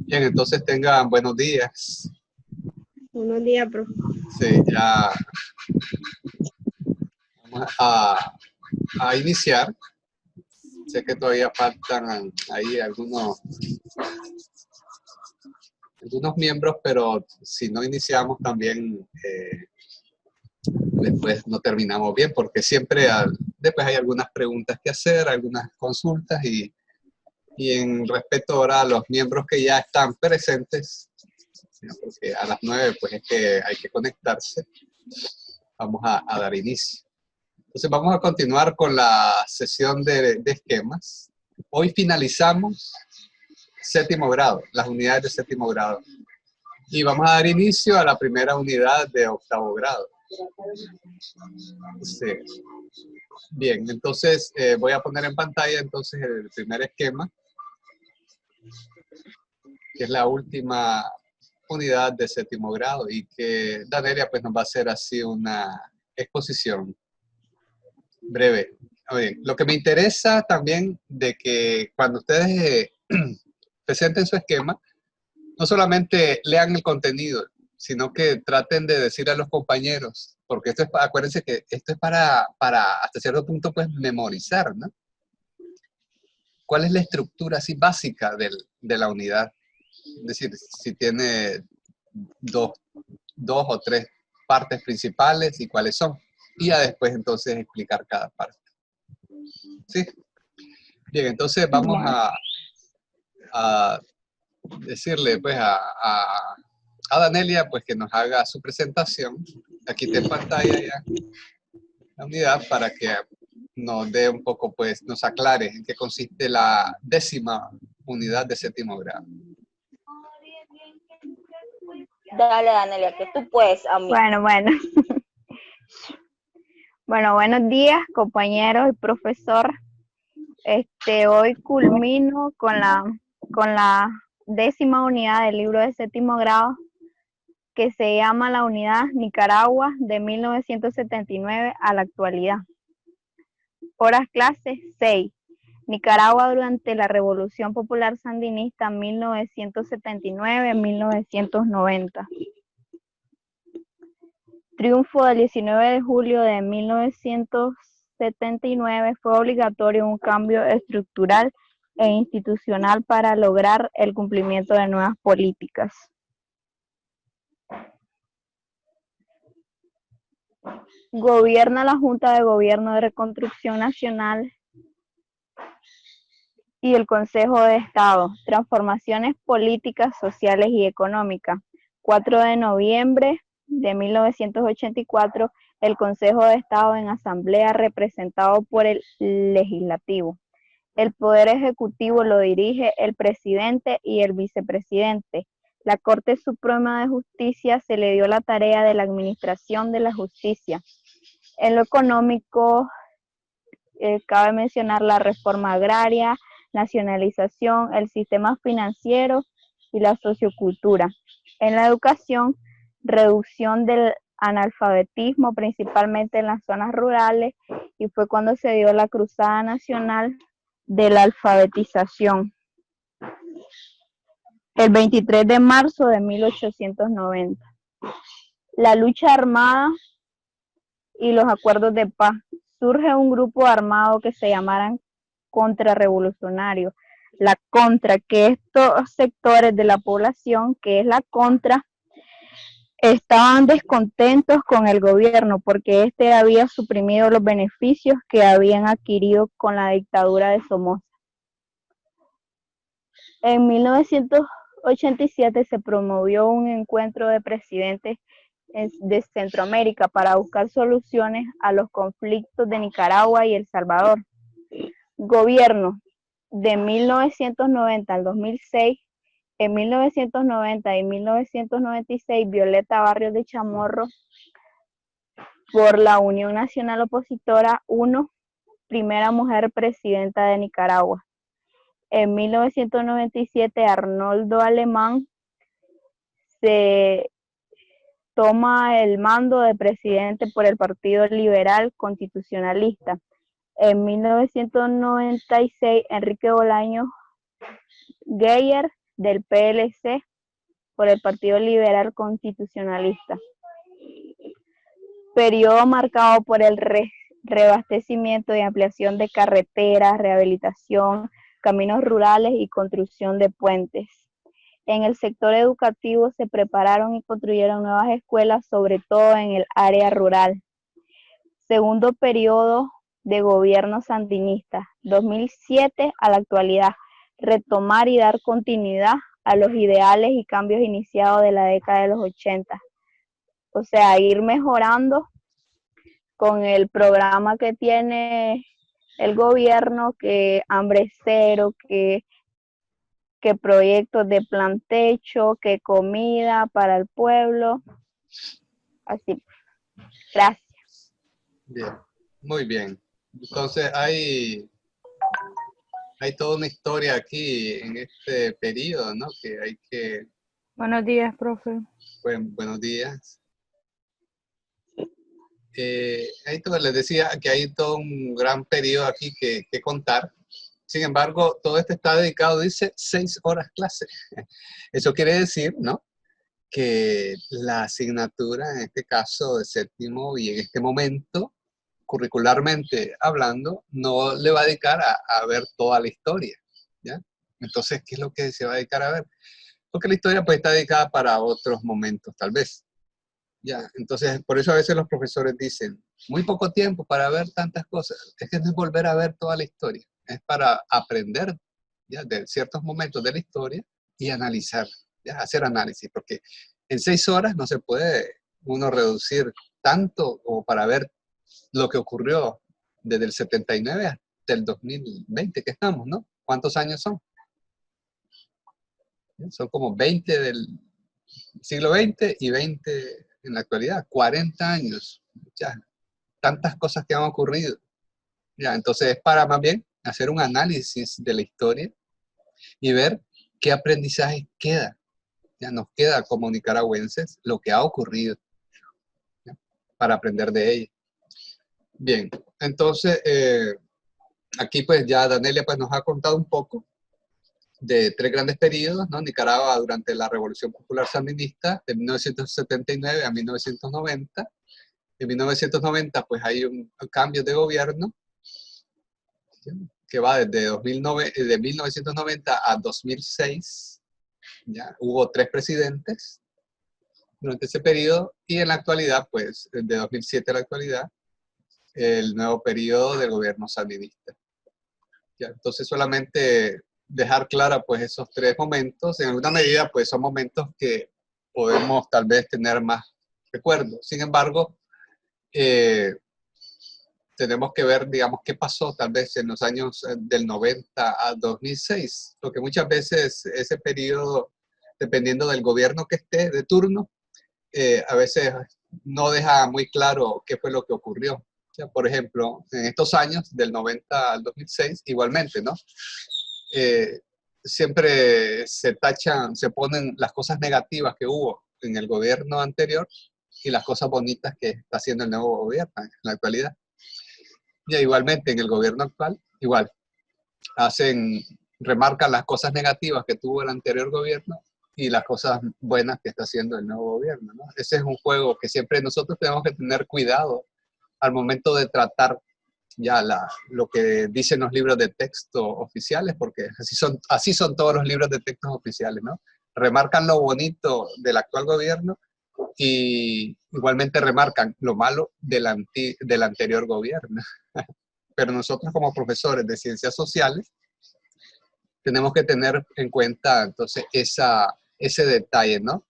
Bien, entonces tengan buenos días. Buenos días, profe. Sí, ya vamos a iniciar. Sé que todavía faltan ahí algunos miembros, pero si no iniciamos también después no terminamos bien, porque siempre después hay algunas preguntas que hacer, algunas consultas y en respeto ahora a los miembros que ya están presentes, porque a las 9 pues es que hay que conectarse, vamos a dar inicio. Entonces vamos a continuar con la sesión de esquemas. Hoy finalizamos séptimo grado, las unidades de séptimo grado. Y vamos a dar inicio a la primera unidad de octavo grado. Sí. Bien, entonces voy a poner en pantalla entonces el primer esquema, que es la última unidad de séptimo grado y que Danelia pues nos va a hacer así una exposición breve. Bien, lo que me interesa también de que cuando ustedes presenten su esquema, no solamente lean el contenido, sino que traten de decir a los compañeros, porque esto es, acuérdense que esto es para hasta cierto punto pues memorizar, ¿no? ¿Cuál es la estructura así básica de la unidad? Es decir, si tiene dos o tres partes principales y cuáles son. Y ya después entonces explicar cada parte. ¿Sí? Bien, entonces vamos a decirle pues a Danelia pues que nos haga su presentación. Aquí está en pantalla ya la unidad para que nos dé un poco pues, nos aclare en qué consiste la 10ª unidad de séptimo grado. Dale, Danelia, que tú puedes, amigo. Bueno. Bueno, buenos días, compañeros y profesor. Hoy culmino con la 10ª unidad del libro de séptimo grado, que se llama la unidad Nicaragua de 1979 a la actualidad. Horas clases 6. Nicaragua durante la Revolución Popular Sandinista 1979-1990. Triunfo del 19 de julio de 1979 fue obligatorio un cambio estructural e institucional para lograr el cumplimiento de nuevas políticas. Gobierna la Junta de Gobierno de Reconstrucción Nacional y el Consejo de Estado. Transformaciones políticas, sociales y económicas. 4 de noviembre de 1984, el Consejo de Estado en asamblea representado por el Legislativo. El Poder Ejecutivo lo dirige el presidente y el vicepresidente. La Corte Suprema de Justicia se le dio la tarea de la administración de la justicia. En lo económico, cabe mencionar la reforma agraria, nacionalización, el sistema financiero y la sociocultura. En la educación, reducción del analfabetismo, principalmente en las zonas rurales, y fue cuando se dio la Cruzada Nacional de la Alfabetización, el 23 de marzo de 1890. La lucha armada y los acuerdos de paz. Surge un grupo armado que se llamaran contrarrevolucionarios. La contra, que estos sectores de la población, que es la contra, estaban descontentos con el gobierno porque éste había suprimido los beneficios que habían adquirido con la dictadura de Somoza. En 1987 se promovió un encuentro de presidentes de Centroamérica para buscar soluciones a los conflictos de Nicaragua y El Salvador. Gobierno de 1990 al 2006. En 1990 y 1996, Violeta Barrios de Chamorro, por la Unión Nacional Opositora, 1, primera mujer presidenta de Nicaragua. En 1997, Arnoldo Alemán se toma el mando de presidente por el Partido Liberal Constitucionalista. En 1996, Enrique Bolaños Geyer del PLC por el Partido Liberal Constitucionalista. Periodo marcado por el reabastecimiento y ampliación de carreteras, rehabilitación, caminos rurales y construcción de puentes. En el sector educativo se prepararon y construyeron nuevas escuelas, sobre todo en el área rural. Segundo periodo de gobierno sandinista, 2007 a la actualidad, retomar y dar continuidad a los ideales y cambios iniciados de la década de los 80. O sea, ir mejorando con el programa que tiene el gobierno, que hambre cero, que proyectos de plan techo, que comida para el pueblo. Así. Gracias. Bien, muy bien. Entonces hay toda una historia aquí en este periodo, ¿no? Que hay que... Buenos días, profe. Buenos días. Les decía que hay todo un gran periodo aquí que contar. Sin embargo, todo esto está dedicado, dice, 6 horas clase. Eso quiere decir, ¿no?, que la asignatura, en este caso de séptimo y en este momento, curricularmente hablando, no le va a dedicar a ver toda la historia, ¿ya? Entonces, ¿qué es lo que se va a dedicar a ver? Porque la historia pues está dedicada para otros momentos, tal vez. Ya, entonces, por eso a veces los profesores dicen, muy poco tiempo para ver tantas cosas. Es que no es volver a ver toda la historia, es para aprender, ya, de ciertos momentos de la historia y analizar, ya, hacer análisis, porque en 6 horas no se puede uno reducir tanto como para ver lo que ocurrió desde el 79 hasta el 2020 que estamos, ¿no? ¿Cuántos años son? Son como 20 del siglo XX y 20 en la actualidad, 40 años, ya, tantas cosas que han ocurrido. Ya, entonces es para más bien hacer un análisis de la historia y ver qué aprendizaje queda. Ya nos queda como nicaragüenses lo que ha ocurrido, ¿ya?, para aprender de ella. Bien, entonces aquí pues ya Danelia pues nos ha contado un poco de 3 grandes periodos, ¿no? Nicaragua durante la Revolución Popular Sandinista, de 1979 a 1990. En 1990, pues hay un cambio de gobierno, ¿sí?, que va desde de 1990 a 2006. ¿Ya? Hubo 3 presidentes durante ese periodo, y en la actualidad, pues, de 2007 a la actualidad, el nuevo periodo del gobierno sandinista. ¿Ya? Entonces, solamente dejar clara pues esos 3 momentos. En alguna medida pues son momentos que podemos tal vez tener más recuerdos. Sin embargo, tenemos que ver, digamos, qué pasó tal vez en los años del 90 a 2006, porque muchas veces ese periodo, dependiendo del gobierno que esté de turno, a veces no deja muy claro qué fue lo que ocurrió. O sea, por ejemplo, en estos años, del 90 al 2006, igualmente, ¿no? Siempre se tachan, se ponen las cosas negativas que hubo en el gobierno anterior y las cosas bonitas que está haciendo el nuevo gobierno en la actualidad. Y igualmente en el gobierno actual, igual, remarcan las cosas negativas que tuvo el anterior gobierno y las cosas buenas que está haciendo el nuevo gobierno, ¿no? Ese es un juego que siempre nosotros tenemos que tener cuidado al momento de tratar ya lo que dicen los libros de texto oficiales, porque así son todos los libros de textos oficiales, ¿no? Remarcan lo bonito del actual gobierno y igualmente remarcan lo malo del anterior gobierno. Pero nosotros como profesores de ciencias sociales tenemos que tener en cuenta entonces ese detalle, ¿no?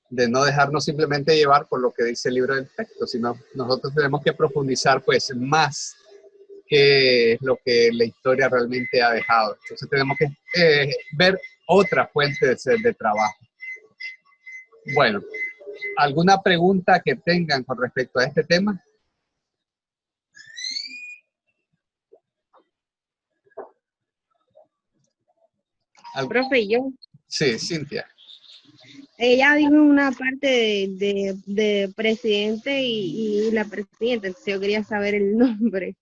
De no dejarnos simplemente llevar por lo que dice el libro del texto, sino nosotros tenemos que profundizar pues más qué es lo que la historia realmente ha dejado. Entonces tenemos que ver otras fuentes de trabajo. Bueno, ¿alguna pregunta que tengan con respecto a este tema? Profe, yo. Sí, Cintia. Ella dijo una parte de presidente y la presidenta, entonces yo quería saber el nombre.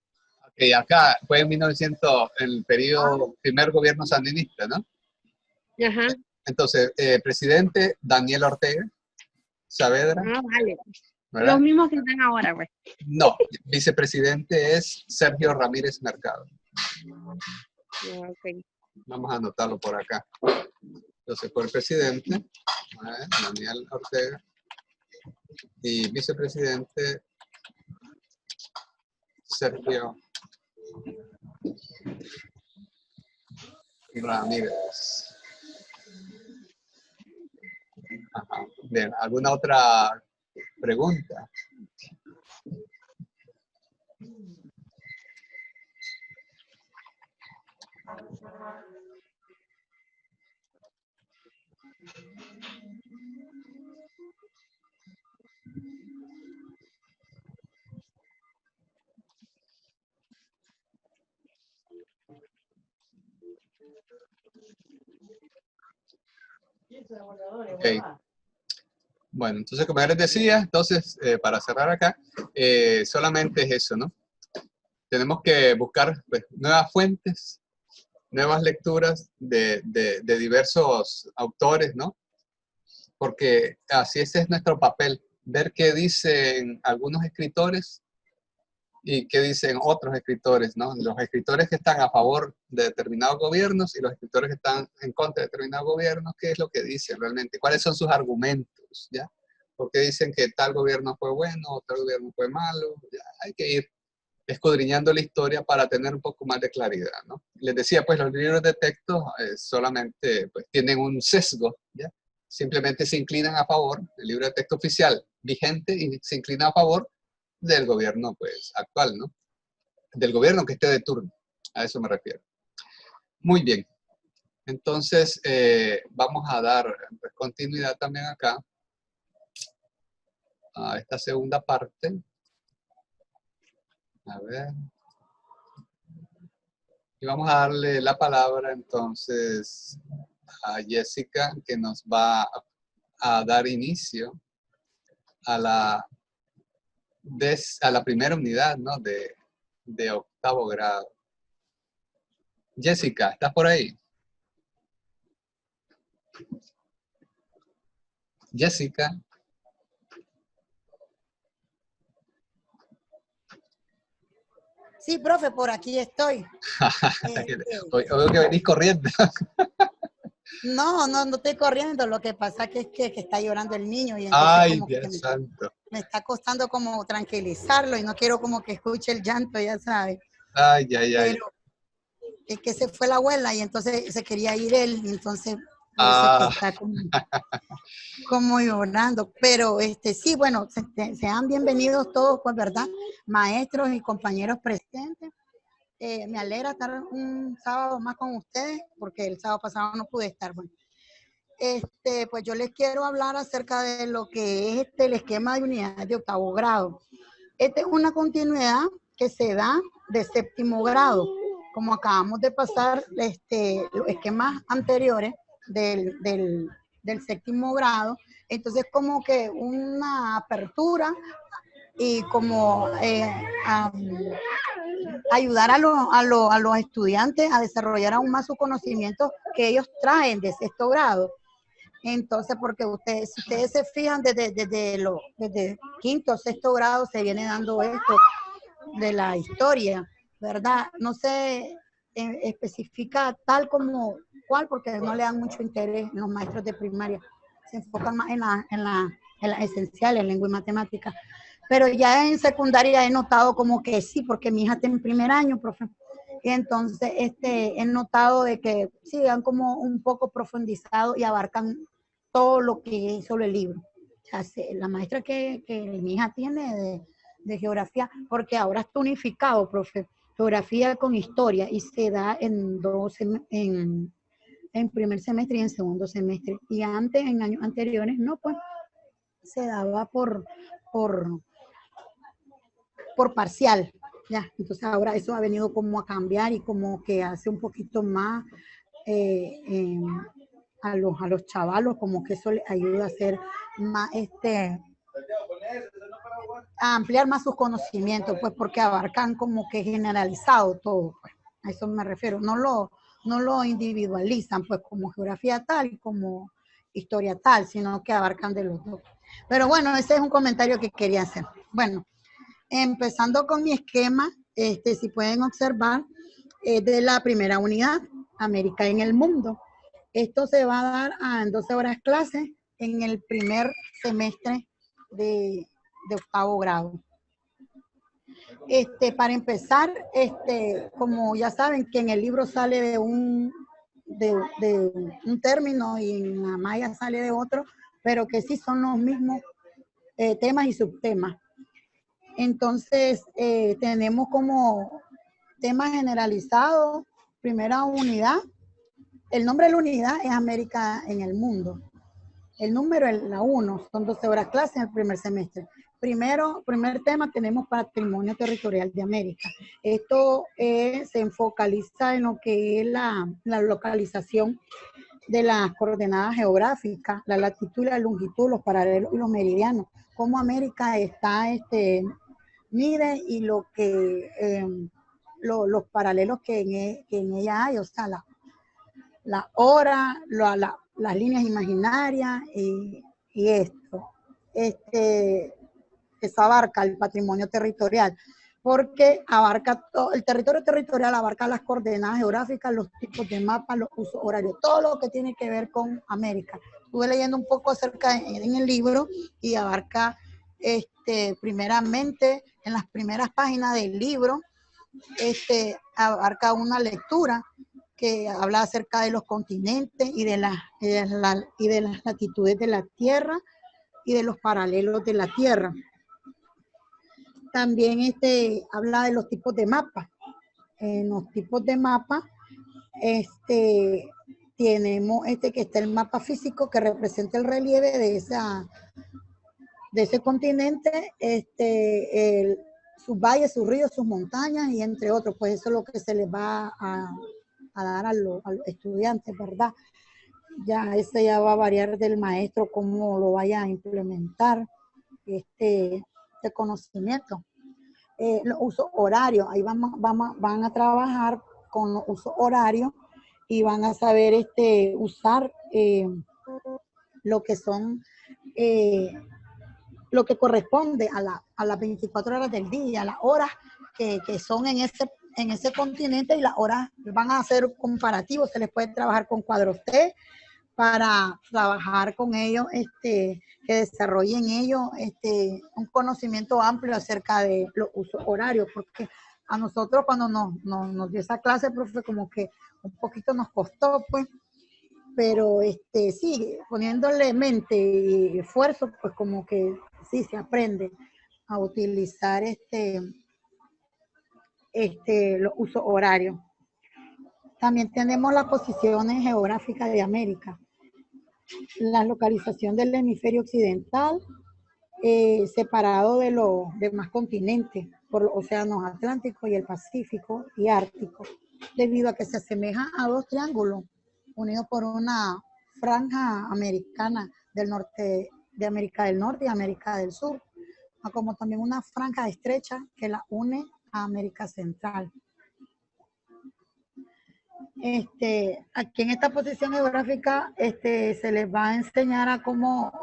Okay, acá fue en 1900, el periodo primer gobierno sandinista, ¿no? Ajá. Entonces, presidente Daniel Ortega Saavedra, Ah, vale. ¿verdad? Los mismos que están ahora, pues. No, vicepresidente es Sergio Ramírez Mercado. Ok. Vamos a anotarlo por acá. Entonces, por el presidente, Daniel Ortega, y vicepresidente Sergio Ramírez. Ajá. Bien, ¿alguna otra pregunta? Ok. Bueno, entonces como ya les decía, entonces para cerrar acá, solamente es eso, ¿no? Tenemos que buscar pues, nuevas fuentes, nuevas lecturas de diversos autores, ¿no? Porque así ese es nuestro papel, ver qué dicen algunos escritores y qué dicen otros escritores, ¿no? Los escritores que están a favor de determinados gobiernos y los escritores que están en contra de determinados gobiernos, qué es lo que dicen realmente, cuáles son sus argumentos, ¿ya? Porque dicen que tal gobierno fue bueno o tal gobierno fue malo, ya hay que ir escudriñando la historia para tener un poco más de claridad, ¿no? Les decía, pues los libros de texto solamente pues, tienen un sesgo, ¿ya? Simplemente se inclinan a favor del libro de texto oficial vigente y se inclina a favor del gobierno pues, actual, ¿no? Del gobierno que esté de turno, a eso me refiero. Muy bien, entonces vamos a dar pues, continuidad también acá a esta segunda parte. A ver. Y vamos a darle la palabra entonces a Jessica, que nos va a dar inicio a la primera unidad, ¿no? de octavo grado. Jessica, ¿estás por ahí? Jessica. Sí, profe, por aquí estoy. Oigo que venís corriendo. No estoy corriendo. Lo que pasa que está llorando el niño y entonces Ay, como que Dios santo. me está costando como tranquilizarlo y no quiero como que escuche el llanto, ya sabes. Ay, ay, ay. Pero es que se fue la abuela y entonces se quería ir él y entonces por eso es que Ah, está como llorando. Pero sí, bueno, sean bienvenidos todos, pues, ¿verdad? Maestros y compañeros presentes. Me alegra estar un sábado más con ustedes, porque el sábado pasado no pude estar. Bueno, pues yo les quiero hablar acerca de lo que es el esquema de unidad de octavo grado. Esta es una continuidad que se da de séptimo grado. Como acabamos de pasar los esquemas anteriores del séptimo grado, entonces como que una apertura y como ayudar a los estudiantes a desarrollar aún más sus conocimientos que ellos traen de sexto grado. Entonces, porque si ustedes se fijan, desde quinto o sexto grado se viene dando esto de la historia, ¿verdad? No se especifica tal como cuál, porque no le dan mucho interés los maestros de primaria. Se enfocan más en las esenciales, en lengua y matemática. Pero ya en secundaria he notado como que sí, porque mi hija está en primer año, profe. Y entonces he notado de que sí, han como un poco profundizado y abarcan todo lo que es sobre el libro. O sea, la maestra que mi hija tiene de geografía, porque ahora está unificado, profe, geografía con historia, y se da en primer semestre y en segundo semestre. Y antes, en años anteriores, no, pues se daba por parcial, ya. Entonces ahora eso ha venido como a cambiar y como que hace un poquito más a los chavalos, como que eso les ayuda a hacer más a ampliar más sus conocimientos, pues porque abarcan como que generalizado todo, pues. A eso me refiero. No no lo individualizan, pues como geografía tal y como historia tal, sino que abarcan de los dos. Pero bueno, ese es un comentario que quería hacer. Bueno, empezando con mi esquema, si pueden observar, de la primera unidad, América en el mundo. Esto se va a dar en 12 horas clase en el primer semestre de octavo grado. Para empezar, como ya saben que en el libro sale de un término y en la malla sale de otro, pero que sí son los mismos temas y subtemas. Entonces, tenemos como tema generalizado, primera unidad. El nombre de la unidad es América en el mundo. El número es la 1, son 12 horas clase en el primer semestre. Primer tema tenemos patrimonio territorial de América. Esto se focaliza en lo que es la localización de las coordenadas geográficas, la latitud y la longitud, los paralelos y los meridianos. Cómo América está, mide y lo que, los paralelos que en ella hay, o sea, la hora, las líneas imaginarias y esto. Eso abarca el patrimonio territorial, porque abarca todo, el territorio territorial abarca las coordenadas geográficas, los tipos de mapas, los usos horarios, todo lo que tiene que ver con América. Estuve leyendo un poco acerca en el libro y abarca, primeramente, en las primeras páginas del libro, abarca una lectura que habla acerca de los continentes y de las latitudes de la Tierra y de los paralelos de la Tierra. También habla de los tipos de mapas. En los tipos de mapas, tenemos que está el mapa físico que representa el relieve de ese continente, sus valles, sus ríos, sus montañas y entre otros. Pues eso es lo que se les va a dar a los estudiantes, ¿verdad? Ya va a variar del maestro cómo lo vaya a implementar este conocimiento. Los usos horarios, ahí van a trabajar con los usos horarios y van a saber usar lo que son, lo que corresponde a las 24 horas del día, las horas que son en ese continente, y las horas van a ser comparativos. Se les puede trabajar con cuadros T para trabajar con ellos, que desarrollen ellos un conocimiento amplio acerca de los usos horarios, porque a nosotros cuando nos dio esa clase, profe, como que un poquito nos costó, pues, pero sí, poniéndole mente y esfuerzo, pues como que sí se aprende a utilizar los usos horarios. También tenemos las posiciones geográficas de América. La localización del hemisferio occidental, separado de los demás continentes por los océanos Atlántico y el Pacífico y Ártico, debido a que se asemeja a dos triángulos unidos por una franja americana del norte, de América del Norte y América del Sur, como también una franja estrecha que la une a América Central. Aquí en esta posición geográfica se les va a enseñar a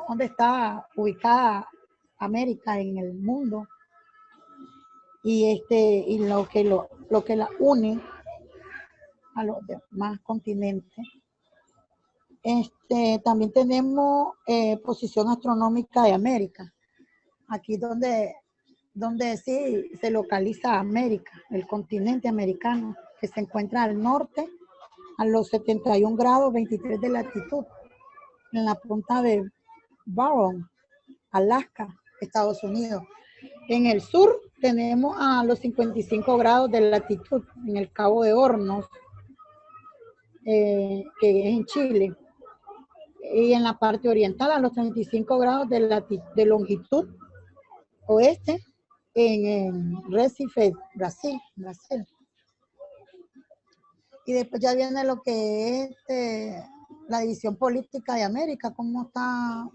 dónde está ubicada América en el mundo y lo que la une a los demás continentes. También tenemos posición astronómica de América. Aquí donde sí se localiza América, el continente americano, que se encuentra al norte, a los 71 grados 23 de latitud, en la punta de Barrow, Alaska, Estados Unidos. En el sur tenemos a los 55 grados de latitud, en el Cabo de Hornos, que es en Chile. Y en la parte oriental a los 35 grados de longitud oeste, en Recife, Brasil. Y después ya viene lo que es la división política de América, cómo está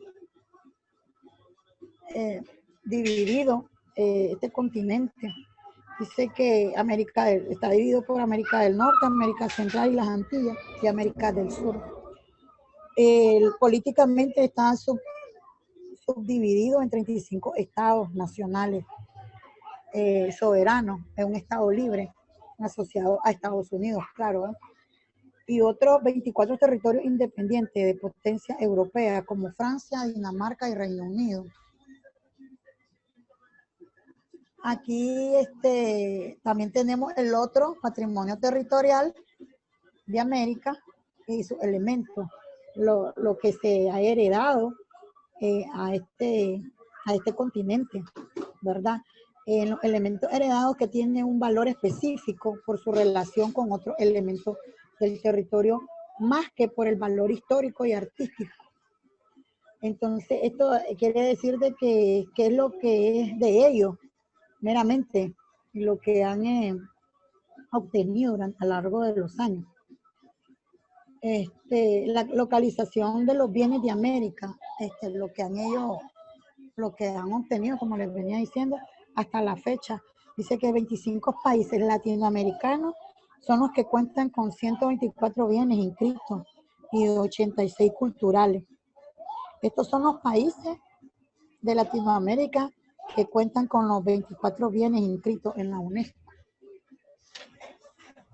dividido este continente. Dice que está dividido por América del Norte, América Central y las Antillas y América del Sur. Políticamente está subdividido en 35 estados nacionales soberanos, es un estado libre asociado a Estados Unidos, claro, ¿eh? Y otros 24 territorios independientes de potencia europea como Francia, Dinamarca y Reino Unido. Aquí también tenemos el otro patrimonio territorial de América y sus elementos, lo que se ha heredado a este continente, ¿verdad? Los elementos heredados que tienen un valor específico por su relación con otros elementos del territorio, más que por el valor histórico y artístico. Entonces, esto quiere decir de que es lo que es de ellos, meramente, lo que han obtenido a lo largo de los años. La localización de los bienes de América, lo que han obtenido, como les venía diciendo, hasta la fecha. Dice que 25 países latinoamericanos son los que cuentan con 124 bienes inscritos y 86 culturales. Estos son los países de Latinoamérica que cuentan con los 24 bienes inscritos en la UNESCO.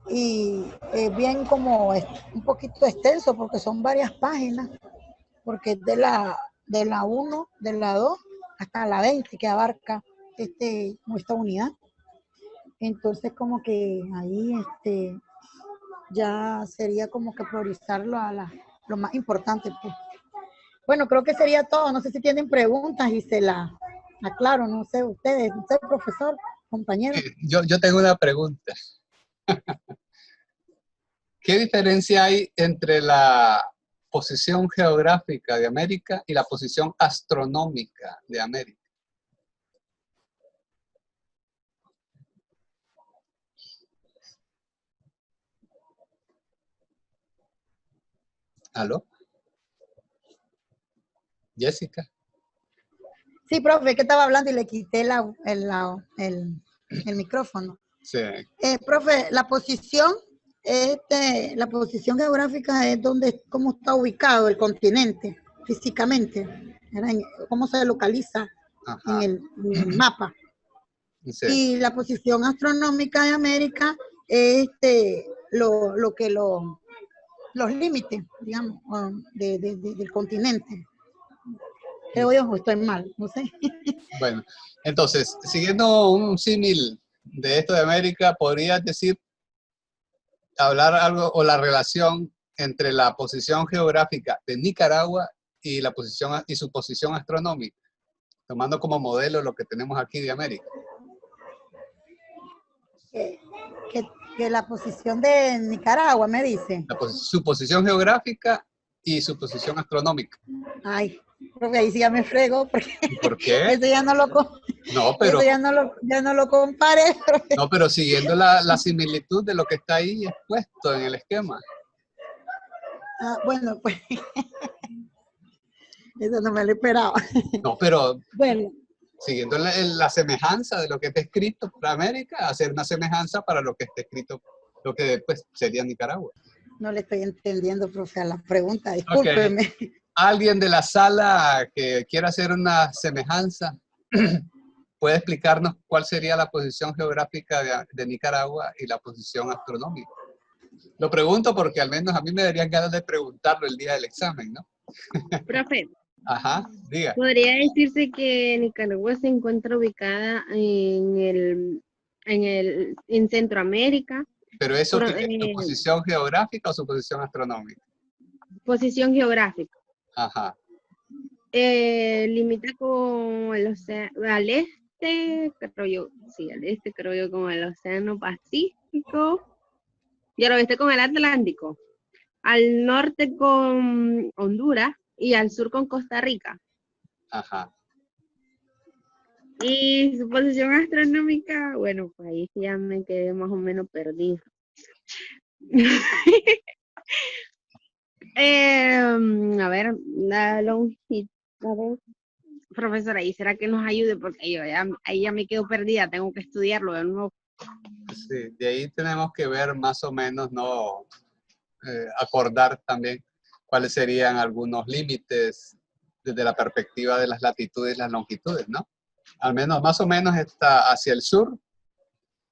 Y es bien como un poquito extenso porque son varias páginas, porque es de la 1, de la 2 hasta la 20 que abarca nuestra unidad. Entonces como que ahí ya sería como que priorizarlo a lo más importante, pues. Bueno, creo que sería todo. No sé si tienen preguntas y se las aclaro. No sé, usted, profesor, compañero. Yo tengo una pregunta. ¿Qué diferencia hay entre la posición geográfica de América y la posición astronómica de América? ¿Aló? Jessica. Sí, profe, que estaba hablando y le quité el micrófono. Sí. Profe, la posición geográfica es cómo está ubicado el continente físicamente, cómo se localiza en el mapa. Sí. Y la posición astronómica de América es los límites, digamos, del continente. Creo yo, estoy mal, no sé. Bueno, entonces, siguiendo un símil de esto de América, ¿podrías hablar algo o la relación entre la posición geográfica de Nicaragua y su posición astronómica, tomando como modelo lo que tenemos aquí de América? Que la posición de Nicaragua, me dice. Su posición geográfica y su posición astronómica. Ay, profe, ahí sí ya me frego, porque ¿Por qué? eso ya no lo comparé. Profe. No, pero siguiendo la similitud de lo que está ahí expuesto en el esquema. Bueno, pues eso no me lo esperaba. No, pero bueno, siguiendo la semejanza de lo que está escrito para América, hacer una semejanza para lo que está escrito, lo que después sería Nicaragua. No le estoy entendiendo, profe, a la pregunta, discúlpeme. Okay. ¿Alguien de la sala que quiera hacer una semejanza puede explicarnos cuál sería la posición geográfica de Nicaragua y la posición astronómica? Lo pregunto porque al menos a mí me darían ganas de preguntarlo el día del examen, ¿no? Profe. Ajá, diga. Podría decirse que Nicaragua se encuentra ubicada en Centroamérica. ¿Pero eso es su posición geográfica o su posición astronómica? Posición geográfica. Ajá. Limita con el océano, al este, creo yo, con el Océano Pacífico, y al oeste con el Atlántico, al norte con Honduras y al sur con Costa Rica. Ajá. Y su posición astronómica, bueno, pues ahí ya me quedé más o menos perdida. A ver, la longitud, a ver, profesora, ¿y será que nos ayude? Porque yo ahí ya me quedo perdida, tengo que estudiarlo de nuevo. Sí, de ahí tenemos que ver más o menos, ¿no? Acordar también cuáles serían algunos límites desde la perspectiva de las latitudes y las longitudes, ¿no? Al menos, más o menos está hacia el sur,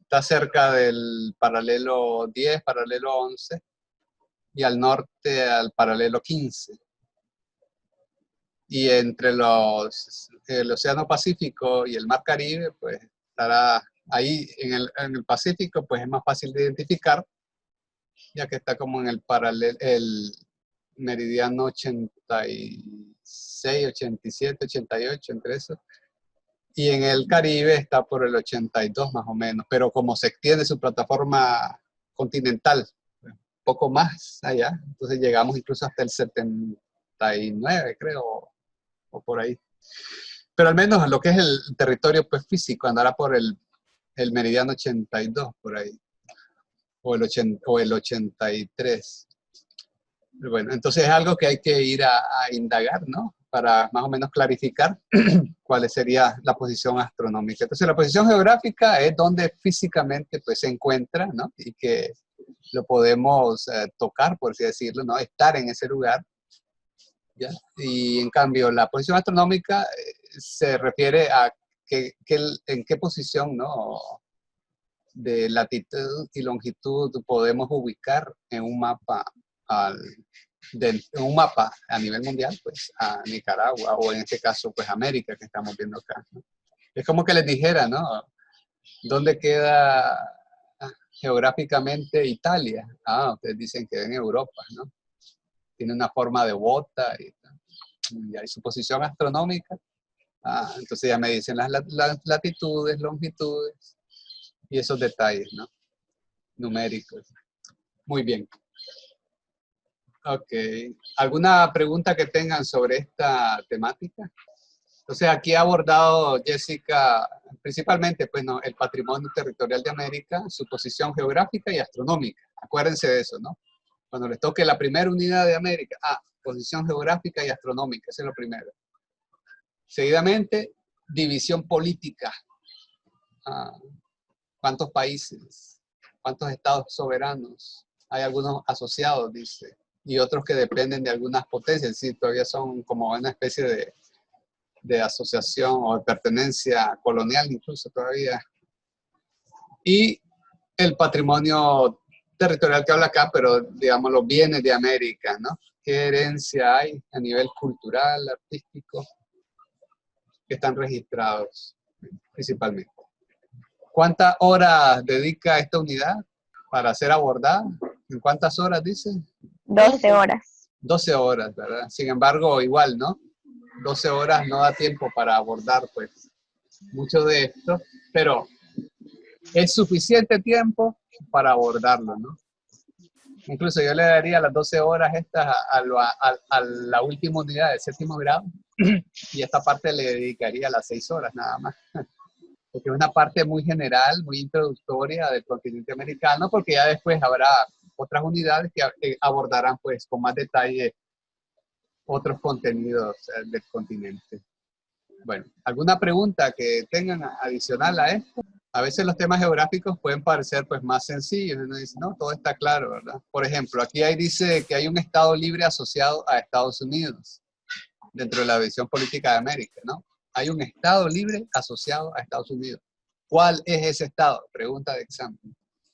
está cerca del paralelo 10, paralelo 11, y al norte al paralelo 15. Y entre el Océano Pacífico y el Mar Caribe, pues estará ahí en el Pacífico, pues es más fácil de identificar, ya que está como en el meridiano 86, 87, 88, entre eso. Y en el Caribe está por el 82 más o menos, pero como se extiende su plataforma continental, un poco más allá, entonces llegamos incluso hasta el 79, creo, o por ahí. Pero al menos lo que es el territorio pues, físico andará por el meridiano 82, por ahí, o el 83. Bueno, entonces es algo que hay que ir a indagar, ¿no? Para más o menos clarificar cuál sería la posición astronómica. Entonces la posición geográfica es donde físicamente pues, se encuentra, ¿no? Y que lo podemos tocar, por así decirlo, ¿no? Estar en ese lugar. ¿Ya? Y en cambio la posición astronómica se refiere a en qué posición, ¿no? De latitud y longitud podemos ubicar en un mapa en un mapa a nivel mundial, pues a Nicaragua, o en este caso, pues América, que estamos viendo acá, ¿no? Es como que les dijera, ¿no? ¿Dónde queda geográficamente Italia? Ah, ustedes dicen que en Europa, ¿no? Tiene una forma de bota y hay su posición astronómica. Ah, entonces ya me dicen las latitudes, longitudes y esos detalles, ¿no? Numéricos. Muy bien. Ok. ¿Alguna pregunta que tengan sobre esta temática? Entonces aquí ha abordado Jessica principalmente pues, ¿no? El patrimonio territorial de América, su posición geográfica y astronómica. Acuérdense de eso, ¿no? Cuando les toque la primera unidad de América, posición geográfica y astronómica, eso es lo primero. Seguidamente, división política. ¿Cuántos países? ¿Cuántos estados soberanos? Hay algunos asociados, dice, y otros que dependen de algunas potencias, sí, todavía son como una especie de asociación o de pertenencia colonial incluso todavía. Y el patrimonio territorial que habla acá, pero digamos los bienes de América, ¿no? ¿Qué herencia hay a nivel cultural, artístico, que están registrados principalmente? ¿Cuántas horas dedica esta unidad para ser abordada? ¿En cuántas horas dice? 12 horas. 12 horas, ¿verdad? Sin embargo, igual, ¿no? 12 horas no da tiempo para abordar, pues, mucho de esto, pero es suficiente tiempo para abordarlo, ¿no? Incluso yo le daría las 12 horas estas a la última unidad del 7º grado y esta parte le dedicaría las 6 horas nada más. Porque es una parte muy general, muy introductoria del continente americano, porque ya después habrá otras unidades que abordarán pues con más detalle otros contenidos del continente. Bueno, ¿alguna pregunta que tengan adicional a esto? A veces los temas geográficos pueden parecer pues más sencillos, uno dice, no, todo está claro, ¿verdad? Por ejemplo, aquí dice que hay un estado libre asociado a Estados Unidos, dentro de la visión política de América, ¿no? Hay un estado libre asociado a Estados Unidos. ¿Cuál es ese estado? Pregunta de examen.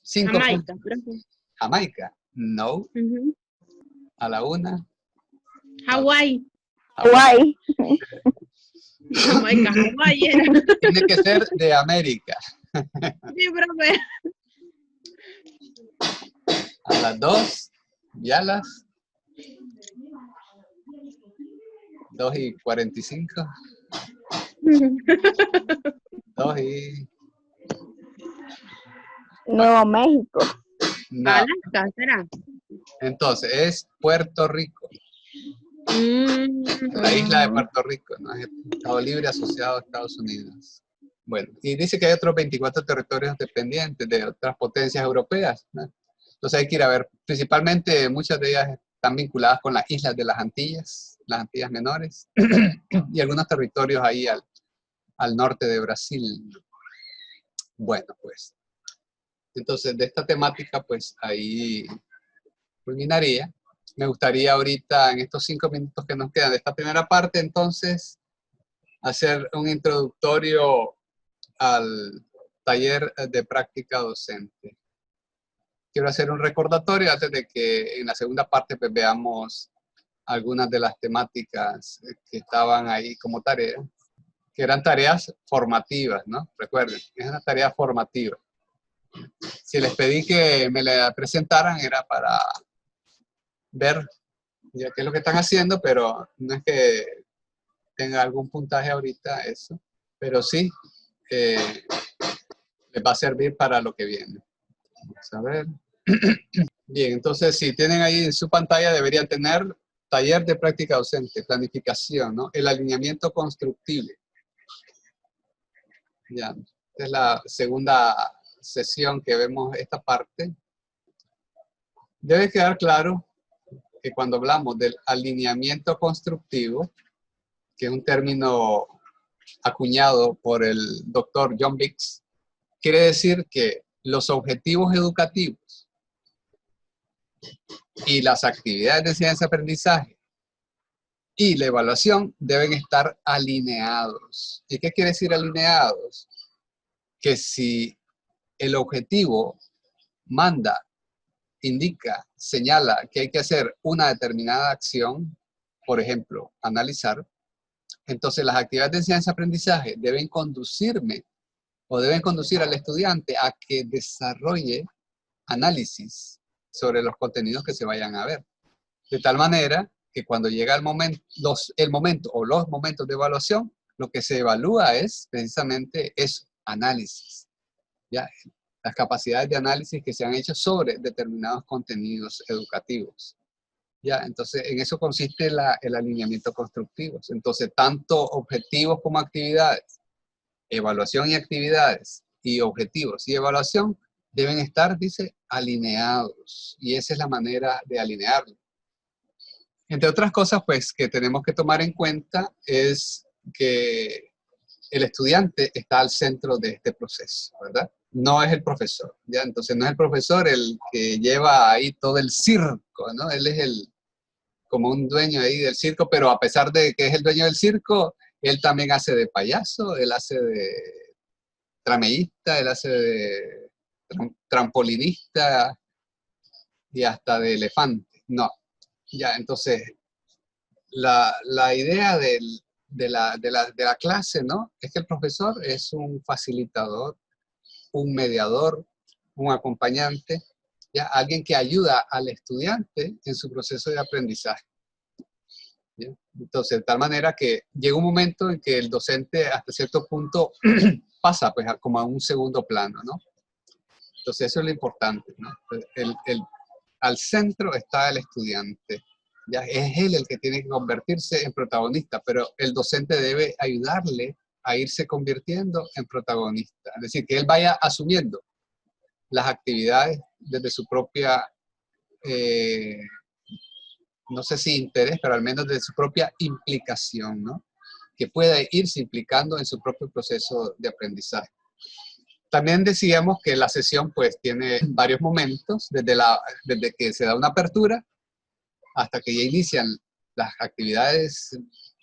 Jamaica, Jamaica. No. A la una. Hawái. Hawái. Jamaica, Hawái era. Tiene que ser de América. Sí, profe. A las 2 y a las 2:45. 2 y... Nuevo México. No. Alaska, ¿será? Entonces, es Puerto Rico. La isla de Puerto Rico, ¿no? Es el Estado Libre asociado a Estados Unidos. Bueno, y dice que hay otros 24 territorios dependientes de otras potencias europeas, ¿no? Entonces hay que ir a ver, principalmente muchas de ellas están vinculadas con las islas de las Antillas menores, y algunos territorios ahí al norte de Brasil. Bueno, pues, Entonces, de esta temática, pues ahí culminaría. Me gustaría ahorita, en estos 5 minutos que nos quedan de esta primera parte, entonces, hacer un introductorio al taller de práctica docente. Quiero hacer un recordatorio antes de que en la segunda parte pues, veamos algunas de las temáticas que estaban ahí como tarea, que eran tareas formativas, ¿no? Recuerden, es una tarea formativa. Si les pedí que me la presentaran era para ver ya qué es lo que están haciendo, pero no es que tenga algún puntaje ahorita eso, pero sí les va a servir para lo que viene. Vamos a ver. Bien, entonces si tienen ahí en su pantalla deberían tener taller de práctica docente, planificación, ¿no? El alineamiento constructivo. Ya, esta es la segunda sesión que vemos esta parte. Debe quedar claro que cuando hablamos del alineamiento constructivo, que es un término acuñado por el doctor John Biggs, quiere decir que los objetivos educativos y las actividades de enseñanza-aprendizaje y la evaluación deben estar alineados. ¿Y qué quiere decir alineados? Que si el objetivo manda, indica, señala que hay que hacer una determinada acción, por ejemplo, analizar, entonces las actividades de enseñanza-aprendizaje deben conducirme o deben conducir al estudiante a que desarrolle análisis sobre los contenidos que se vayan a ver. De tal manera que cuando llega el momento o los momentos de evaluación, lo que se evalúa es precisamente eso, análisis. ¿Ya? Las capacidades de análisis que se han hecho sobre determinados contenidos educativos. ¿Ya? Entonces, en eso consiste el alineamiento constructivo. Entonces, tanto objetivos como actividades, evaluación y actividades, y objetivos y evaluación deben estar, dice, alineados. Y esa es la manera de alinearlo. Entre otras cosas, pues, que tenemos que tomar en cuenta es que el estudiante está al centro de este proceso, ¿verdad? No es el profesor, ¿ya? Entonces, no es el profesor el que lleva ahí todo el circo, ¿no? Él es como un dueño ahí del circo, pero a pesar de que es el dueño del circo, él también hace de payaso, él hace de trameísta, él hace de trampolinista y hasta de elefante. No, ya, entonces, la idea de la clase, ¿no? Es que el profesor es un facilitador, un mediador, un acompañante, ¿ya? Alguien que ayuda al estudiante en su proceso de aprendizaje. ¿Ya? Entonces, de tal manera que llega un momento en que el docente hasta cierto punto pasa pues, como a un segundo plano, ¿no? Entonces, eso es lo importante, ¿no? Al centro está el estudiante. Ya es él el que tiene que convertirse en protagonista, pero el docente debe ayudarle a irse convirtiendo en protagonista. Es decir, que él vaya asumiendo las actividades desde su propia, no sé si interés, pero al menos desde su propia implicación, ¿no? Que pueda irse implicando en su propio proceso de aprendizaje. También decíamos que la sesión pues tiene varios momentos, desde que se da una apertura hasta que ya inician las actividades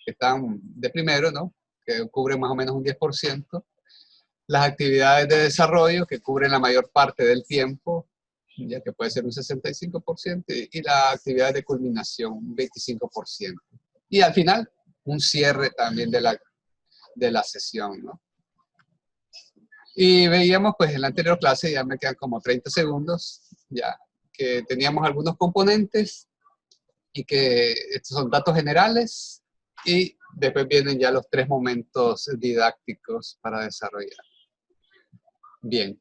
que están de primero, ¿no? Que cubren más o menos un 10%. Las actividades de desarrollo, que cubren la mayor parte del tiempo, ya que puede ser un 65%, y la actividad de culminación, un 25%. Y al final, un cierre también de la sesión, ¿no? Y veíamos, pues, en la anterior clase, ya me quedan como 30 segundos, ya, que teníamos algunos componentes y que estos son datos generales y después vienen ya los 3 momentos didácticos para desarrollar. Bien.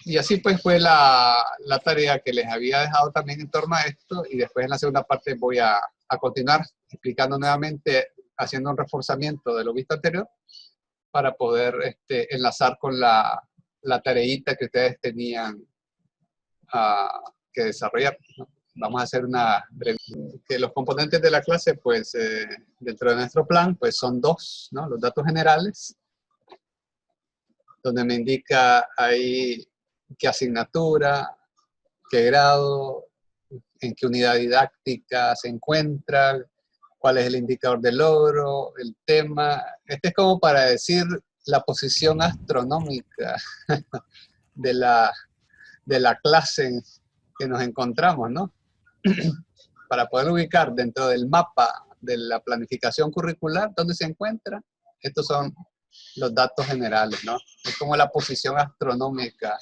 Y así pues fue la tarea que les había dejado también en torno a esto, y después en la segunda parte voy a continuar explicando nuevamente, haciendo un reforzamiento de lo visto anterior, para poder enlazar con la tareita que ustedes tenían que desarrollar, ¿no? Vamos a hacer una breve, que los componentes de la clase, pues, dentro de nuestro plan, pues son 2, ¿no? Los datos generales, donde me indica ahí qué asignatura, qué grado, en qué unidad didáctica se encuentra, cuál es el indicador de logro, el tema. Este es como para decir la posición astronómica de la clase que nos encontramos, ¿no? Para poder ubicar dentro del mapa de la planificación curricular dónde se encuentra. Estos son los datos generales, ¿no? Es como la posición astronómica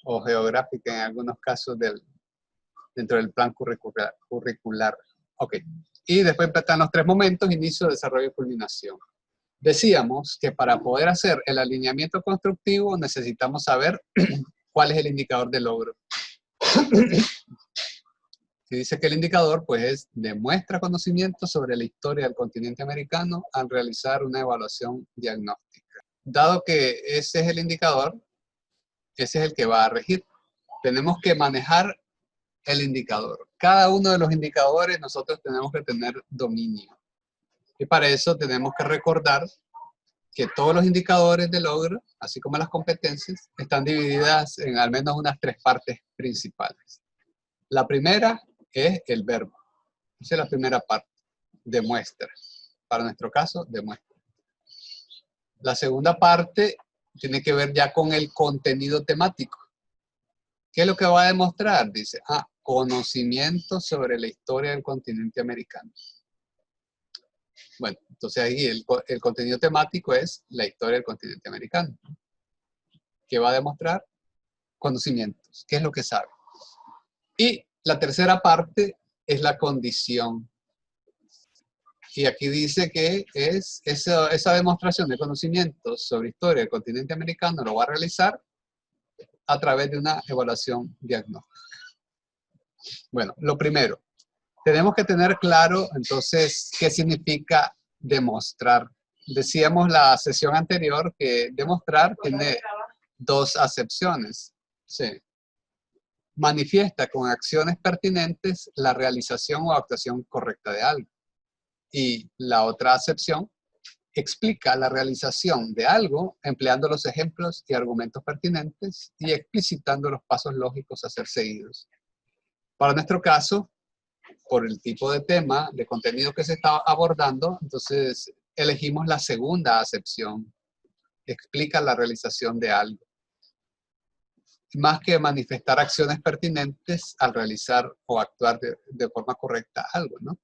o geográfica en algunos casos dentro del plan curricular. Ok. Y después están los 3 momentos: inicio, desarrollo y culminación. Decíamos que para poder hacer el alineamiento constructivo necesitamos saber cuál es el indicador de logro. Que dice que el indicador, pues, demuestra conocimiento sobre la historia del continente americano al realizar una evaluación diagnóstica. Dado que ese es el indicador, ese es el que va a regir. Tenemos que manejar el indicador. Cada uno de los indicadores nosotros tenemos que tener dominio. Y para eso tenemos que recordar que todos los indicadores de logro, así como las competencias, están divididas en al menos unas 3 partes principales. La primera es el verbo. Esa es la primera parte. Demuestra. Para nuestro caso, demuestra. La segunda parte tiene que ver ya con el contenido temático. ¿Qué es lo que va a demostrar? Dice, conocimiento sobre la historia del continente americano. Bueno, entonces ahí el contenido temático es la historia del continente americano. ¿Qué va a demostrar? Conocimientos. ¿Qué es lo que sabe? Y la tercera parte es la condición. Y aquí dice que es esa demostración de conocimientos sobre historia del continente americano lo va a realizar a través de una evaluación diagnóstica. Bueno, lo primero, tenemos que tener claro entonces qué significa demostrar. Decíamos la sesión anterior que demostrar tiene 2 acepciones. Sí. Manifiesta con acciones pertinentes la realización o actuación correcta de algo. Y la otra acepción explica la realización de algo empleando los ejemplos y argumentos pertinentes y explicitando los pasos lógicos a ser seguidos. Para nuestro caso, por el tipo de tema, de contenido que se está abordando, entonces elegimos la segunda acepción. Explica la realización de algo. Más que manifestar acciones pertinentes al realizar o actuar de forma correcta algo, ¿no?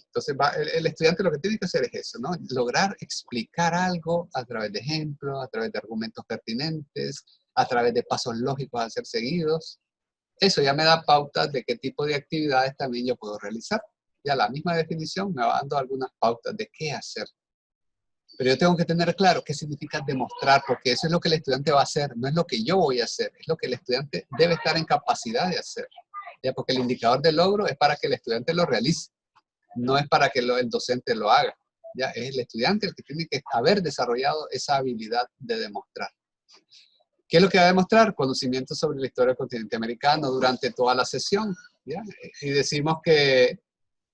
Entonces el estudiante lo que tiene que hacer es eso, ¿no? Lograr explicar algo a través de ejemplos, a través de argumentos pertinentes, a través de pasos lógicos a ser seguidos. Eso ya me da pautas de qué tipo de actividades también yo puedo realizar. Ya la misma definición me va dando algunas pautas de qué hacer. Pero yo tengo que tener claro qué significa demostrar, porque eso es lo que el estudiante va a hacer, no es lo que yo voy a hacer, es lo que el estudiante debe estar en capacidad de hacer. ¿Ya? Porque el indicador de logro es para que el estudiante lo realice, no es para que el docente lo haga. ¿Ya? Es el estudiante el que tiene que haber desarrollado esa habilidad de demostrar. ¿Qué es lo que va a demostrar? Conocimiento sobre la historia del continente americano durante toda la sesión. ¿Ya? Y decimos que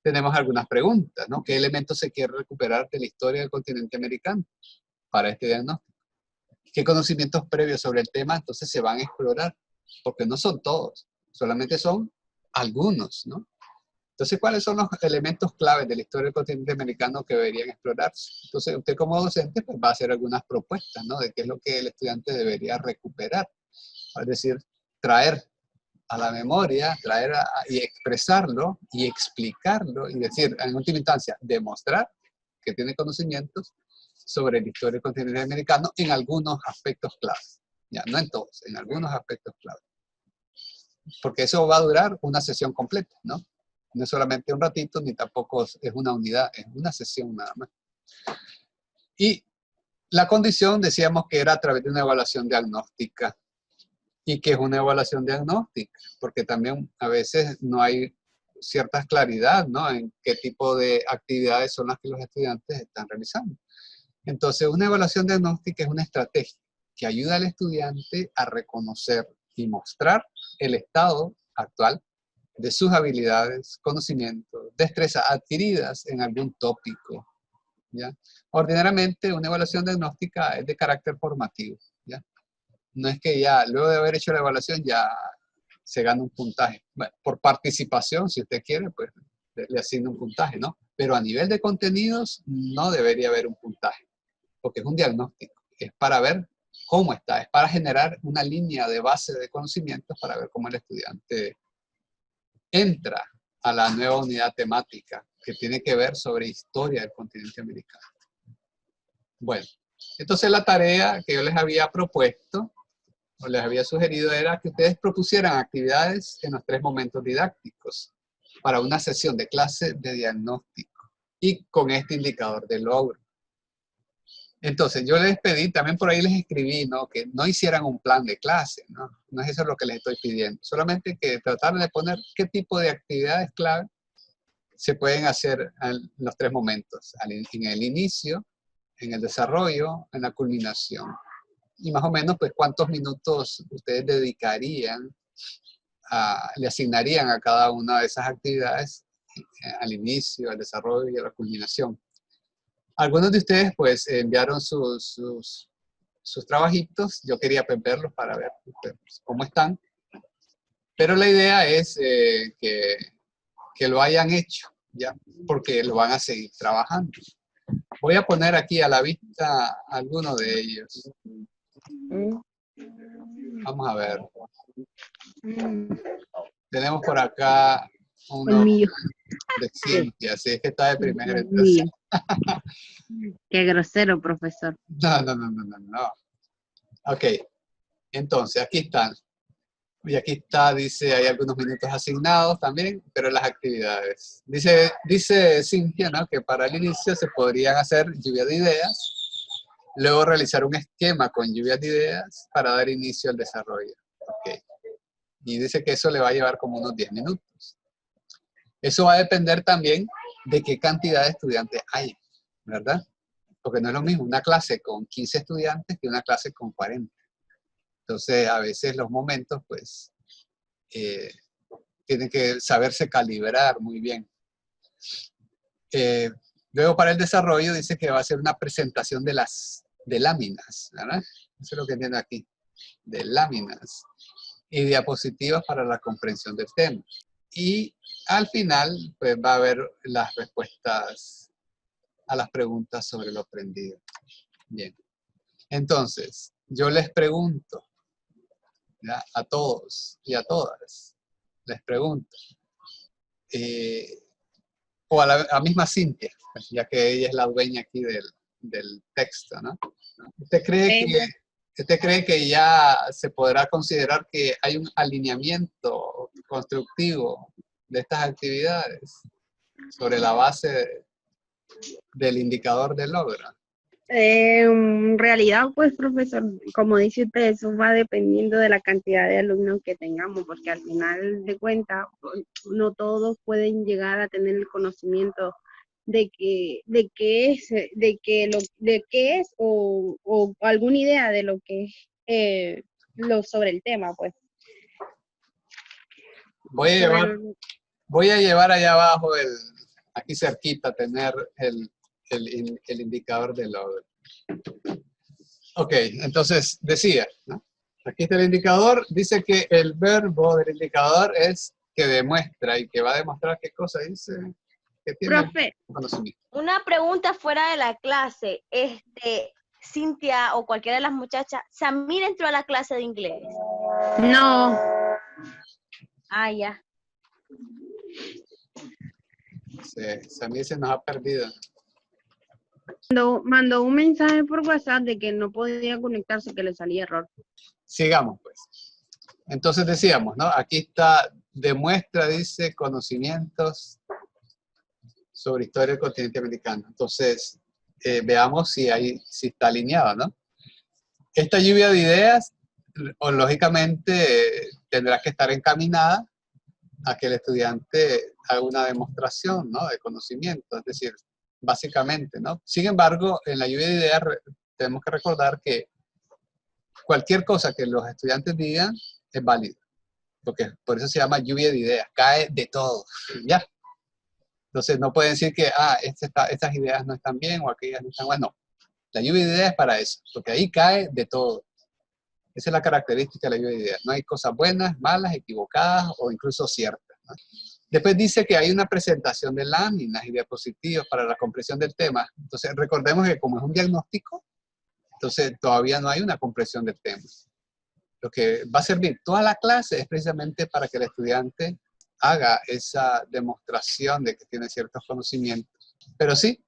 tenemos algunas preguntas, ¿no? ¿Qué elementos se quiere recuperar de la historia del continente americano para este diagnóstico? ¿Qué conocimientos previos sobre el tema entonces se van a explorar? Porque no son todos, solamente son algunos, ¿no? Entonces, ¿cuáles son los elementos claves de la historia del continente americano que deberían explorarse? Entonces, usted como docente pues, va a hacer algunas propuestas, ¿no? De qué es lo que el estudiante debería recuperar. Es decir, traer a la memoria, y expresarlo y explicarlo y decir, en última instancia, demostrar que tiene conocimientos sobre la historia del continente americano en algunos aspectos claves. Ya, no en todos, en algunos aspectos claves. Porque eso va a durar una sesión completa, ¿no? No es solamente un ratito, ni tampoco es una unidad, es una sesión nada más. Y la condición decíamos que era a través de una evaluación diagnóstica. ¿Y qué es una evaluación diagnóstica? Porque también a veces no hay cierta claridad, ¿no? En qué tipo de actividades son las que los estudiantes están realizando. Entonces, una evaluación diagnóstica es una estrategia que ayuda al estudiante a reconocer y mostrar el estado actual de sus habilidades, conocimientos, destrezas adquiridas en algún tópico, ¿ya? Ordinariamente, una evaluación diagnóstica es de carácter formativo, ¿ya? no es que ya, luego de haber hecho la evaluación, ya se gana un puntaje. Bueno, por participación, si usted quiere, pues le asigna un puntaje, ¿no? Pero a nivel de contenidos, no debería haber un puntaje, porque es un diagnóstico. Es para ver cómo está, es para generar una línea de base de conocimientos para ver cómo el estudiante entra a la nueva unidad temática que tiene que ver sobre historia del continente americano. Bueno, entonces la tarea que yo les había propuesto o les había sugerido era que ustedes propusieran actividades en los 3 momentos didácticos para una sesión de clase de diagnóstico y con este indicador de logro. Entonces yo les pedí, también por ahí les escribí, ¿no? Que no hicieran un plan de clase, ¿no? No es eso lo que les estoy pidiendo, solamente que trataran de poner qué tipo de actividades clave se pueden hacer en los 3 momentos, en el inicio, en el desarrollo, en la culminación. Y más o menos, pues, cuántos minutos ustedes dedicarían, le asignarían a cada una de esas actividades al inicio, al desarrollo y a la culminación. Algunos de ustedes, pues, enviaron sus trabajitos. Yo quería, pues, verlos para ver pues, cómo están. Pero la idea es que lo hayan hecho, ¿ya? Porque lo van a seguir trabajando. Voy a poner aquí a la vista algunos de ellos. Vamos a ver. Tenemos por acá uno El mío. de Cintia, así es que está de primero. El mío. Qué grosero, profesor. No. Ok, entonces aquí están. Y aquí está, dice, hay algunos minutos asignados también, pero las actividades. Dice Cintia, ¿no? Que para el inicio se podrían hacer lluvia de ideas, luego realizar un esquema con lluvia de ideas para dar inicio al desarrollo. Ok. Y dice que eso le va a llevar como unos 10 minutos. Eso va a depender también de qué cantidad de estudiantes hay, ¿verdad? Porque no es lo mismo una clase con 15 estudiantes que una clase con 40. Entonces, a veces los momentos, pues, tienen que saberse calibrar muy bien. Luego, para el desarrollo, dice que va a ser una presentación de láminas, ¿verdad? Eso es lo que entiendo aquí, de láminas y diapositivas para la comprensión del tema. Y al final, pues, va a haber las respuestas a las preguntas sobre lo aprendido. Bien. Entonces, yo les pregunto, ¿ya? A todos y a todas, les pregunto, o a la misma Cintia, ya que ella es la dueña aquí del texto, ¿no? ¿Usted cree que ya se podrá considerar que hay un alineamiento constructivo de estas actividades sobre la base del indicador de logro? En realidad, pues, profesor, como dice usted, eso va dependiendo de la cantidad de alumnos que tengamos, porque al final de cuentas, no todos pueden llegar a tener el conocimiento de qué es o alguna idea de lo que es sobre el tema, pues. Voy a llevar allá abajo, aquí cerquita, tener el indicador de logro. Ok, entonces decía, ¿no? Aquí está el indicador, dice que el verbo del indicador es que demuestra y que va a demostrar qué cosa dice, que tiene Profe, conocimiento. Una pregunta fuera de la clase. Cintia o cualquiera de las muchachas, ¿Samir entró a la clase de inglés? no. Ah, ya. Samir se nos ha perdido. Mandó un mensaje por WhatsApp de que no podía conectarse, que le salía error. Sigamos, pues. Entonces decíamos, ¿no? Aquí está, demuestra, dice, conocimientos sobre historia del continente americano. Entonces, veamos si está alineado, ¿no? Esta lluvia de ideas, lógicamente, tendrá que estar encaminada a que el estudiante haga una demostración, ¿no? De conocimiento, es decir, básicamente, ¿no? Sin embargo, en la lluvia de ideas tenemos que recordar que cualquier cosa que los estudiantes digan es válido, porque por eso se llama lluvia de ideas, cae de todo, ¿ya? Entonces no pueden decir que, estas ideas no están bien o aquellas no están buenas, no. La lluvia de ideas es para eso, porque ahí cae de todo. Esa es la característica de la lluvia de ideas. No hay cosas buenas, malas, equivocadas o incluso ciertas, ¿no? Después dice que hay una presentación de láminas y diapositivas para la comprensión del tema. Entonces, recordemos que como es un diagnóstico, entonces todavía no hay una comprensión del tema. Lo que va a servir toda la clase es precisamente para que el estudiante haga esa demostración de que tiene ciertos conocimientos. Pero sí,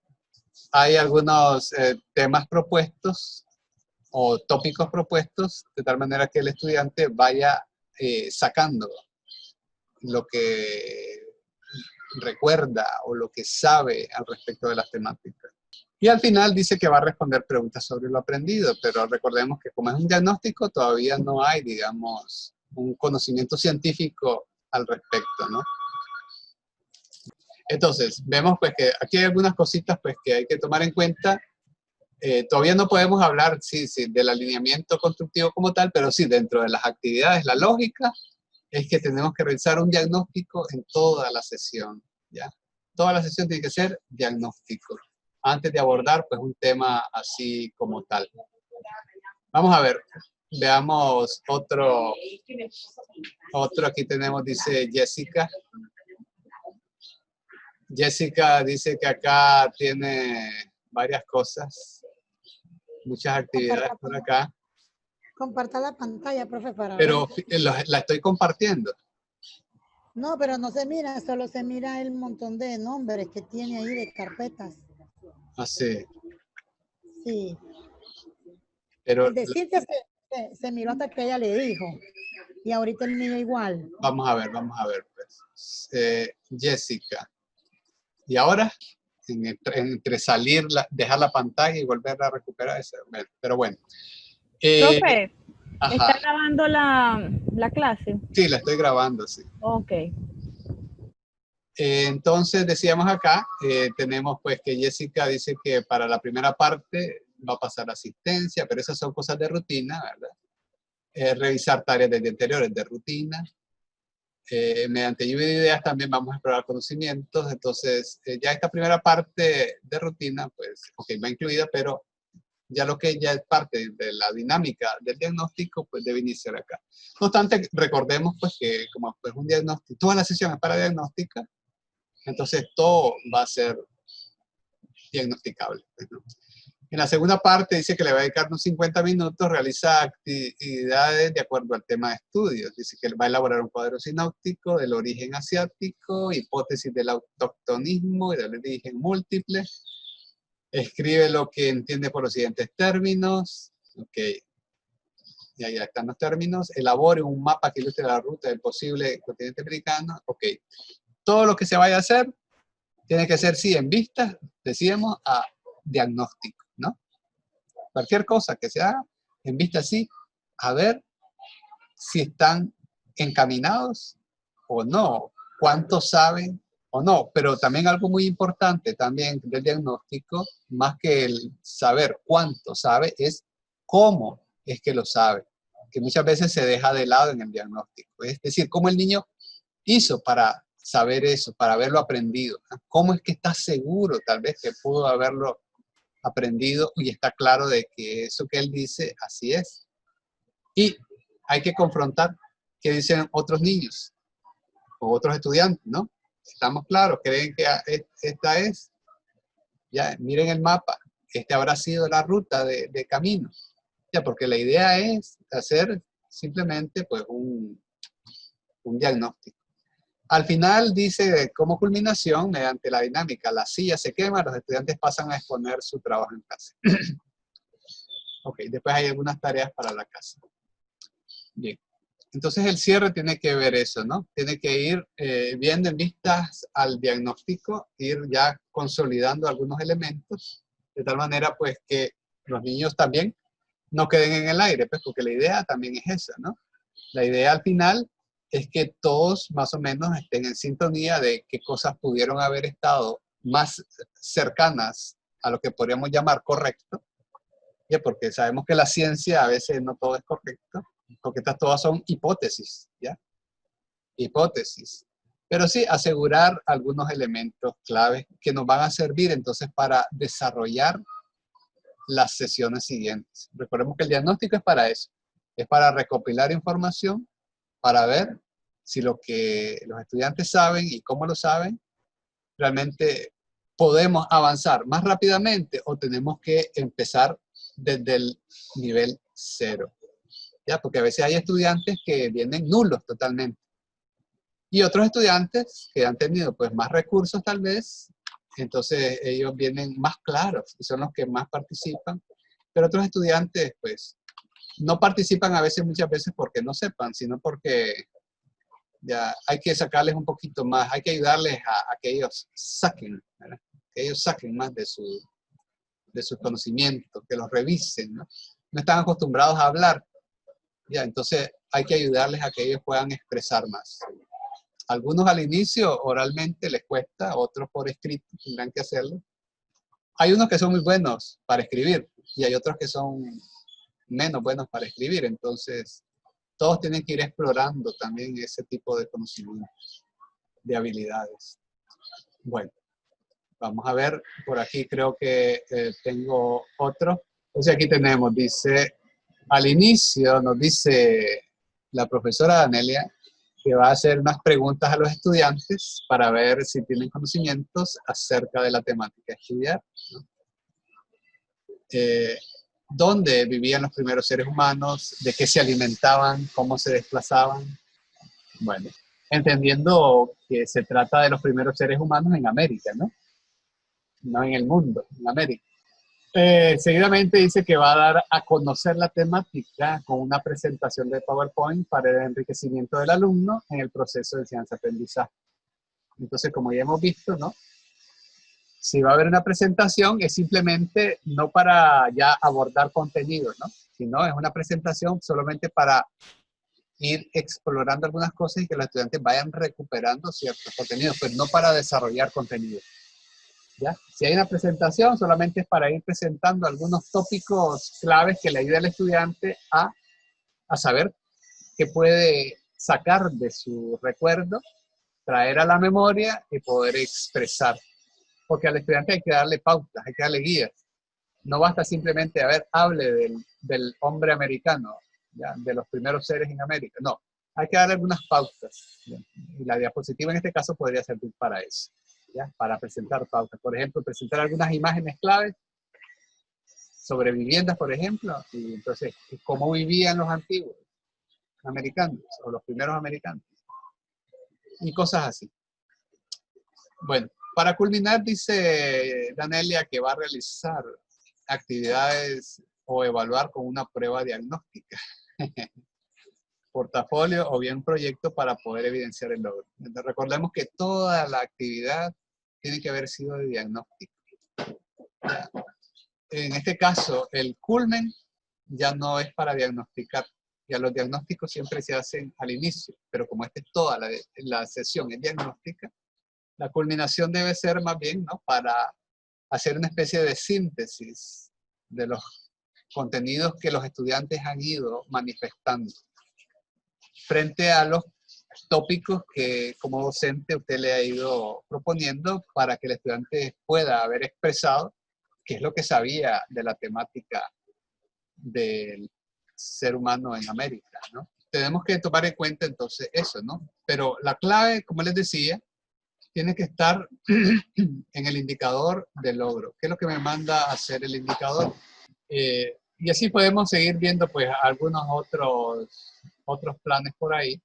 hay algunos temas propuestos o tópicos propuestos de tal manera que el estudiante vaya sacando lo que recuerda o lo que sabe al respecto de las temáticas. Y al final dice que va a responder preguntas sobre lo aprendido, pero recordemos que como es un diagnóstico, todavía no hay, digamos, un conocimiento científico al respecto, ¿no? Entonces, vemos pues que aquí hay algunas cositas pues que hay que tomar en cuenta. Todavía no podemos hablar sí, del alineamiento constructivo como tal, pero sí, dentro de las actividades, la lógica es que tenemos que realizar un diagnóstico en toda la sesión, ¿ya? Toda la sesión tiene que ser diagnóstico, antes de abordar pues un tema así como tal. Vamos a ver, veamos otro aquí tenemos, dice Jessica. Jessica dice que acá tiene varias cosas, muchas actividades por acá. Comparta la pantalla, profe, para Pero ver. la estoy compartiendo. No, pero no se mira, solo se mira el montón de nombres que tiene ahí de carpetas. Así. Sí. Pero El decir que se miró hasta que ella le dijo. Y ahorita el mío igual. vamos a ver, pues. Jessica. Y ahora, entre salir, dejar la pantalla y volver a recuperar ese. Pero bueno. Profe, ajá. ¿está grabando la clase? Sí, la estoy grabando, sí. Ok. Entonces decíamos acá, tenemos pues que Jessica dice que para la primera parte va a pasar asistencia, pero esas son cosas de rutina, ¿verdad? Revisar tareas desde anteriores de rutina. Mediante lluvia de ideas también vamos a explorar conocimientos, entonces ya esta primera parte de rutina, pues, ok, va incluida, pero ya lo que ya es parte de la dinámica del diagnóstico, pues debe iniciar acá. No obstante, recordemos pues que como pues un diagnóstico, toda la sesión es para diagnóstica, entonces todo va a ser diagnosticable, ¿no? En la segunda parte dice que le va a dedicar unos 50 minutos, realiza actividades de acuerdo al tema de estudios. Dice que va a elaborar un cuadro sinóptico del origen asiático, hipótesis del autoctonismo y del origen múltiple. Escribe lo que entiende por los siguientes términos. Ok. Y ahí están los términos. Elabore un mapa que ilustre la ruta del posible continente americano. Ok. Todo lo que se vaya a hacer tiene que ser, sí, en vista, decíamos, a diagnóstico, ¿no? Cualquier cosa que se haga, en vista, sí, a ver si están encaminados o no, cuánto saben o no. Pero también algo muy importante también del diagnóstico, más que el saber cuánto sabe, es cómo es que lo sabe, que muchas veces se deja de lado en el diagnóstico. Es decir, cómo el niño hizo para saber eso, para haberlo aprendido. ¿Cómo es que está seguro tal vez que pudo haberlo aprendido y está claro de que eso que él dice así es? Y hay que confrontar qué dicen otros niños o otros estudiantes, ¿no? Estamos claros, creen que esta es, ya miren el mapa, este habrá sido la ruta de camino. Ya, porque la idea es hacer simplemente pues un diagnóstico. Al final dice, como culminación, mediante la dinámica, la silla se quema, los estudiantes pasan a exponer su trabajo en clase. Ok, después hay algunas tareas para la casa. Bien, entonces el cierre tiene que ver eso, ¿no? Tiene que ir viendo en vistas al diagnóstico, ir ya consolidando algunos elementos, de tal manera pues que los niños también no queden en el aire, pues porque la idea también es esa, ¿no? La idea al final es que todos más o menos estén en sintonía de qué cosas pudieron haber estado más cercanas a lo que podríamos llamar correcto, ¿ya? Porque sabemos que la ciencia a veces no todo es correcto, porque estas todas son hipótesis, ¿ya? Hipótesis. Pero sí asegurar algunos elementos claves que nos van a servir entonces para desarrollar las sesiones siguientes. Recordemos que el diagnóstico es para eso, Es para recopilar información, para ver si lo que los estudiantes saben y cómo lo saben, realmente podemos avanzar más rápidamente o tenemos que empezar desde el nivel 0. ¿Ya? Porque a veces hay estudiantes que vienen nulos totalmente. Y otros estudiantes que han tenido pues más recursos tal vez, entonces ellos vienen más claros y son los que más participan. Pero otros estudiantes pues no participan a veces, muchas veces porque no sepan, sino porque ya hay que sacarles un poquito más, hay que ayudarles a que ellos saquen, ¿verdad? Que ellos saquen más de sus conocimientos, que los revisen, ¿no? No están acostumbrados a hablar, ya, entonces hay que ayudarles a que ellos puedan expresar más. Algunos al inicio oralmente les cuesta, otros por escrito tendrán que hacerlo. Hay unos que son muy buenos para escribir y hay otros que son menos buenos para escribir, entonces todos tienen que ir explorando también ese tipo de conocimientos, de habilidades. Bueno, vamos a ver, por aquí creo que tengo otro. Entonces aquí tenemos, dice, al inicio nos dice la profesora Danelia que va a hacer unas preguntas a los estudiantes para ver si tienen conocimientos acerca de la temática a estudiar, ¿no? ¿Dónde vivían los primeros seres humanos? ¿De qué se alimentaban? ¿Cómo se desplazaban? Bueno, entendiendo que se trata de los primeros seres humanos en América, ¿no? No en el mundo, en América. Seguidamente dice que va a dar a conocer la temática con una presentación de PowerPoint para el enriquecimiento del alumno en el proceso de enseñanza-aprendizaje. Entonces, como ya hemos visto, ¿no? Si va a haber una presentación, es simplemente no para ya abordar contenidos, ¿no? Sino es una presentación solamente para ir explorando algunas cosas y que los estudiantes vayan recuperando ciertos contenidos, pero no para desarrollar contenidos. ¿Ya? Si hay una presentación, solamente es para ir presentando algunos tópicos claves que le ayuden al estudiante a saber qué puede sacar de su recuerdo, traer a la memoria y poder expresar. Porque al estudiante hay que darle pautas, hay que darle guías. No basta simplemente, a ver, hable del hombre americano, ¿ya? De los primeros seres en América. No, hay que darle algunas pautas, ¿ya? Y la diapositiva en este caso podría servir para eso, ¿ya? Para presentar pautas. Por ejemplo, presentar algunas imágenes claves sobre viviendas, por ejemplo, y entonces, cómo vivían los antiguos americanos o los primeros americanos. Y cosas así. Bueno, para culminar, dice Danelia que va a realizar actividades o evaluar con una prueba diagnóstica, portafolio o bien proyecto para poder evidenciar el logro. Entonces, recordemos que toda la actividad tiene que haber sido de diagnóstico. Ya. En este caso, el culmen ya no es para diagnosticar. Ya los diagnósticos siempre se hacen al inicio, pero como esta es toda la sesión es diagnóstica, la culminación debe ser más bien, ¿no? Para hacer una especie de síntesis de los contenidos que los estudiantes han ido manifestando frente a los tópicos que como docente usted le ha ido proponiendo para que el estudiante pueda haber expresado qué es lo que sabía de la temática del ser humano en América, ¿no? Tenemos que tomar en cuenta entonces eso, ¿no? Pero la clave, como les decía, tiene que estar en el indicador de logro. ¿Qué es lo que me manda a hacer el indicador? Y así podemos seguir viendo pues algunos otros planes por ahí.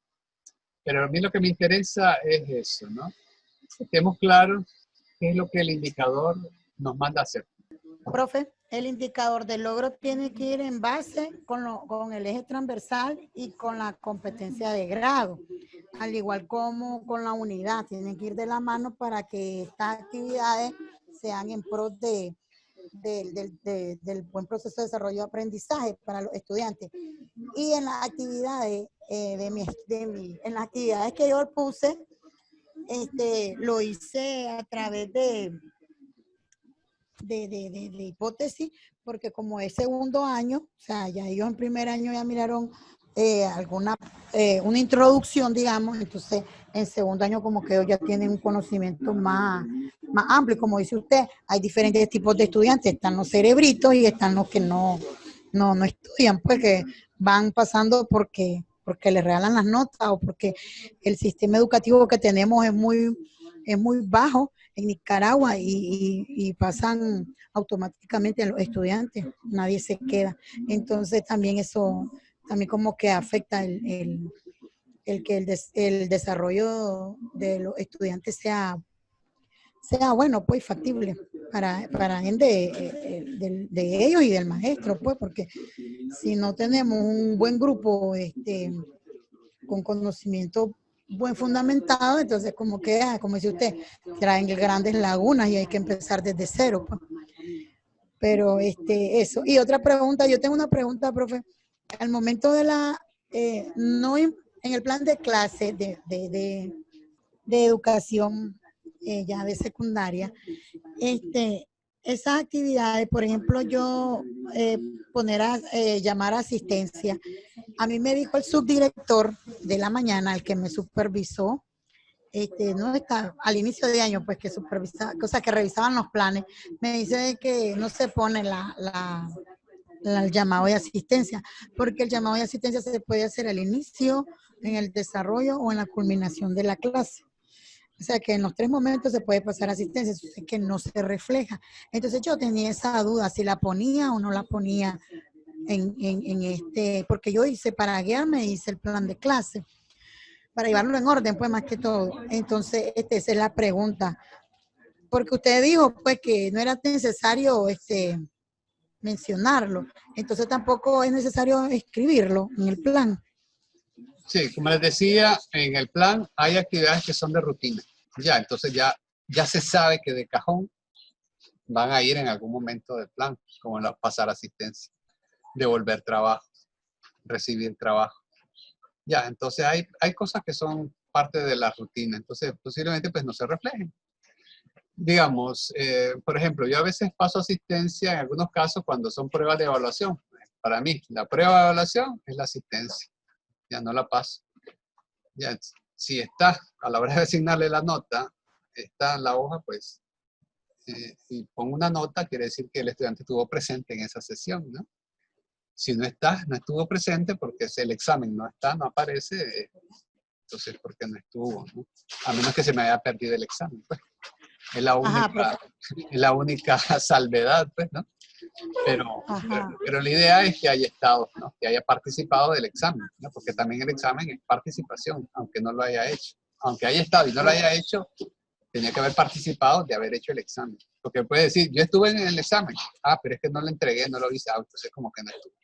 Pero a mí lo que me interesa es eso, ¿no? Que estemos claros qué es lo que el indicador nos manda a hacer. Profe, el indicador de logro tiene que ir en base con el eje transversal y con la competencia de grado, al igual como con la unidad, tienen que ir de la mano para que estas actividades sean en pro del buen proceso de desarrollo de aprendizaje para los estudiantes. Y en las actividades, en las actividades que yo puse, lo hice a través de hipótesis, porque como es segundo año, o sea, ya ellos en primer año ya miraron una introducción, digamos, entonces en segundo año como que ellos ya tienen un conocimiento más amplio, como dice usted, hay diferentes tipos de estudiantes, están los cerebritos y están los que no estudian, pues que van pasando porque les regalan las notas o porque el sistema educativo que tenemos es muy bajo en Nicaragua y pasan automáticamente a los estudiantes, nadie se queda. Entonces también eso, también como que afecta el que el desarrollo de los estudiantes sea bueno, pues factible para de ellos y del maestro, pues, porque si no tenemos un buen grupo con conocimiento buen fundamentado, entonces como que, como dice usted, traen grandes lagunas y hay que empezar desde cero, pues. Pero eso. Y otra pregunta, yo tengo una pregunta, profe. Al momento de no en el plan de clase de educación ya de secundaria, esas actividades, por ejemplo, yo llamar a asistencia. A mí me dijo el subdirector de la mañana, el que me supervisó, no está al inicio de año, pues que supervisa, cosas que revisaban los planes, me dice que no se pone el llamado de asistencia, porque el llamado de asistencia se puede hacer al inicio, en el desarrollo o en la culminación de la clase. O sea que en los 3 momentos se puede pasar asistencia, eso es que no se refleja. Entonces yo tenía esa duda, si la ponía o no la ponía porque yo para guiarme hice el plan de clase, para llevarlo en orden, pues más que todo. Entonces, esa es la pregunta. Porque usted dijo, pues, que no era necesario mencionarlo. Entonces tampoco es necesario escribirlo en el plan. Sí, como les decía, en el plan hay actividades que son de rutina. Ya, entonces ya se sabe que de cajón van a ir en algún momento del plan, como pasar asistencia, devolver trabajo, recibir trabajo. Ya, entonces hay cosas que son parte de la rutina, entonces posiblemente pues no se reflejen. Digamos, por ejemplo, yo a veces paso asistencia en algunos casos cuando son pruebas de evaluación. Para mí, la prueba de evaluación es la asistencia. Ya no la paso. Ya, si está, a la hora de asignarle la nota, está en la hoja, pues, y pongo una nota, quiere decir que el estudiante estuvo presente en esa sesión, ¿no? Si no está, no estuvo presente porque si el examen no está, no aparece, entonces porque no estuvo, ¿no? A menos que se me haya perdido el examen, pues. Es la única salvedad, pues, ¿no? Pero la idea es que haya estado, ¿no? Que haya participado del examen, ¿no? Porque también el examen es participación, aunque no lo haya hecho. Aunque haya estado y no lo haya hecho, tenía que haber participado de haber hecho el examen. Porque puede decir, yo estuve en el examen, pero es que no lo entregué, no lo hice, entonces como que no estuve.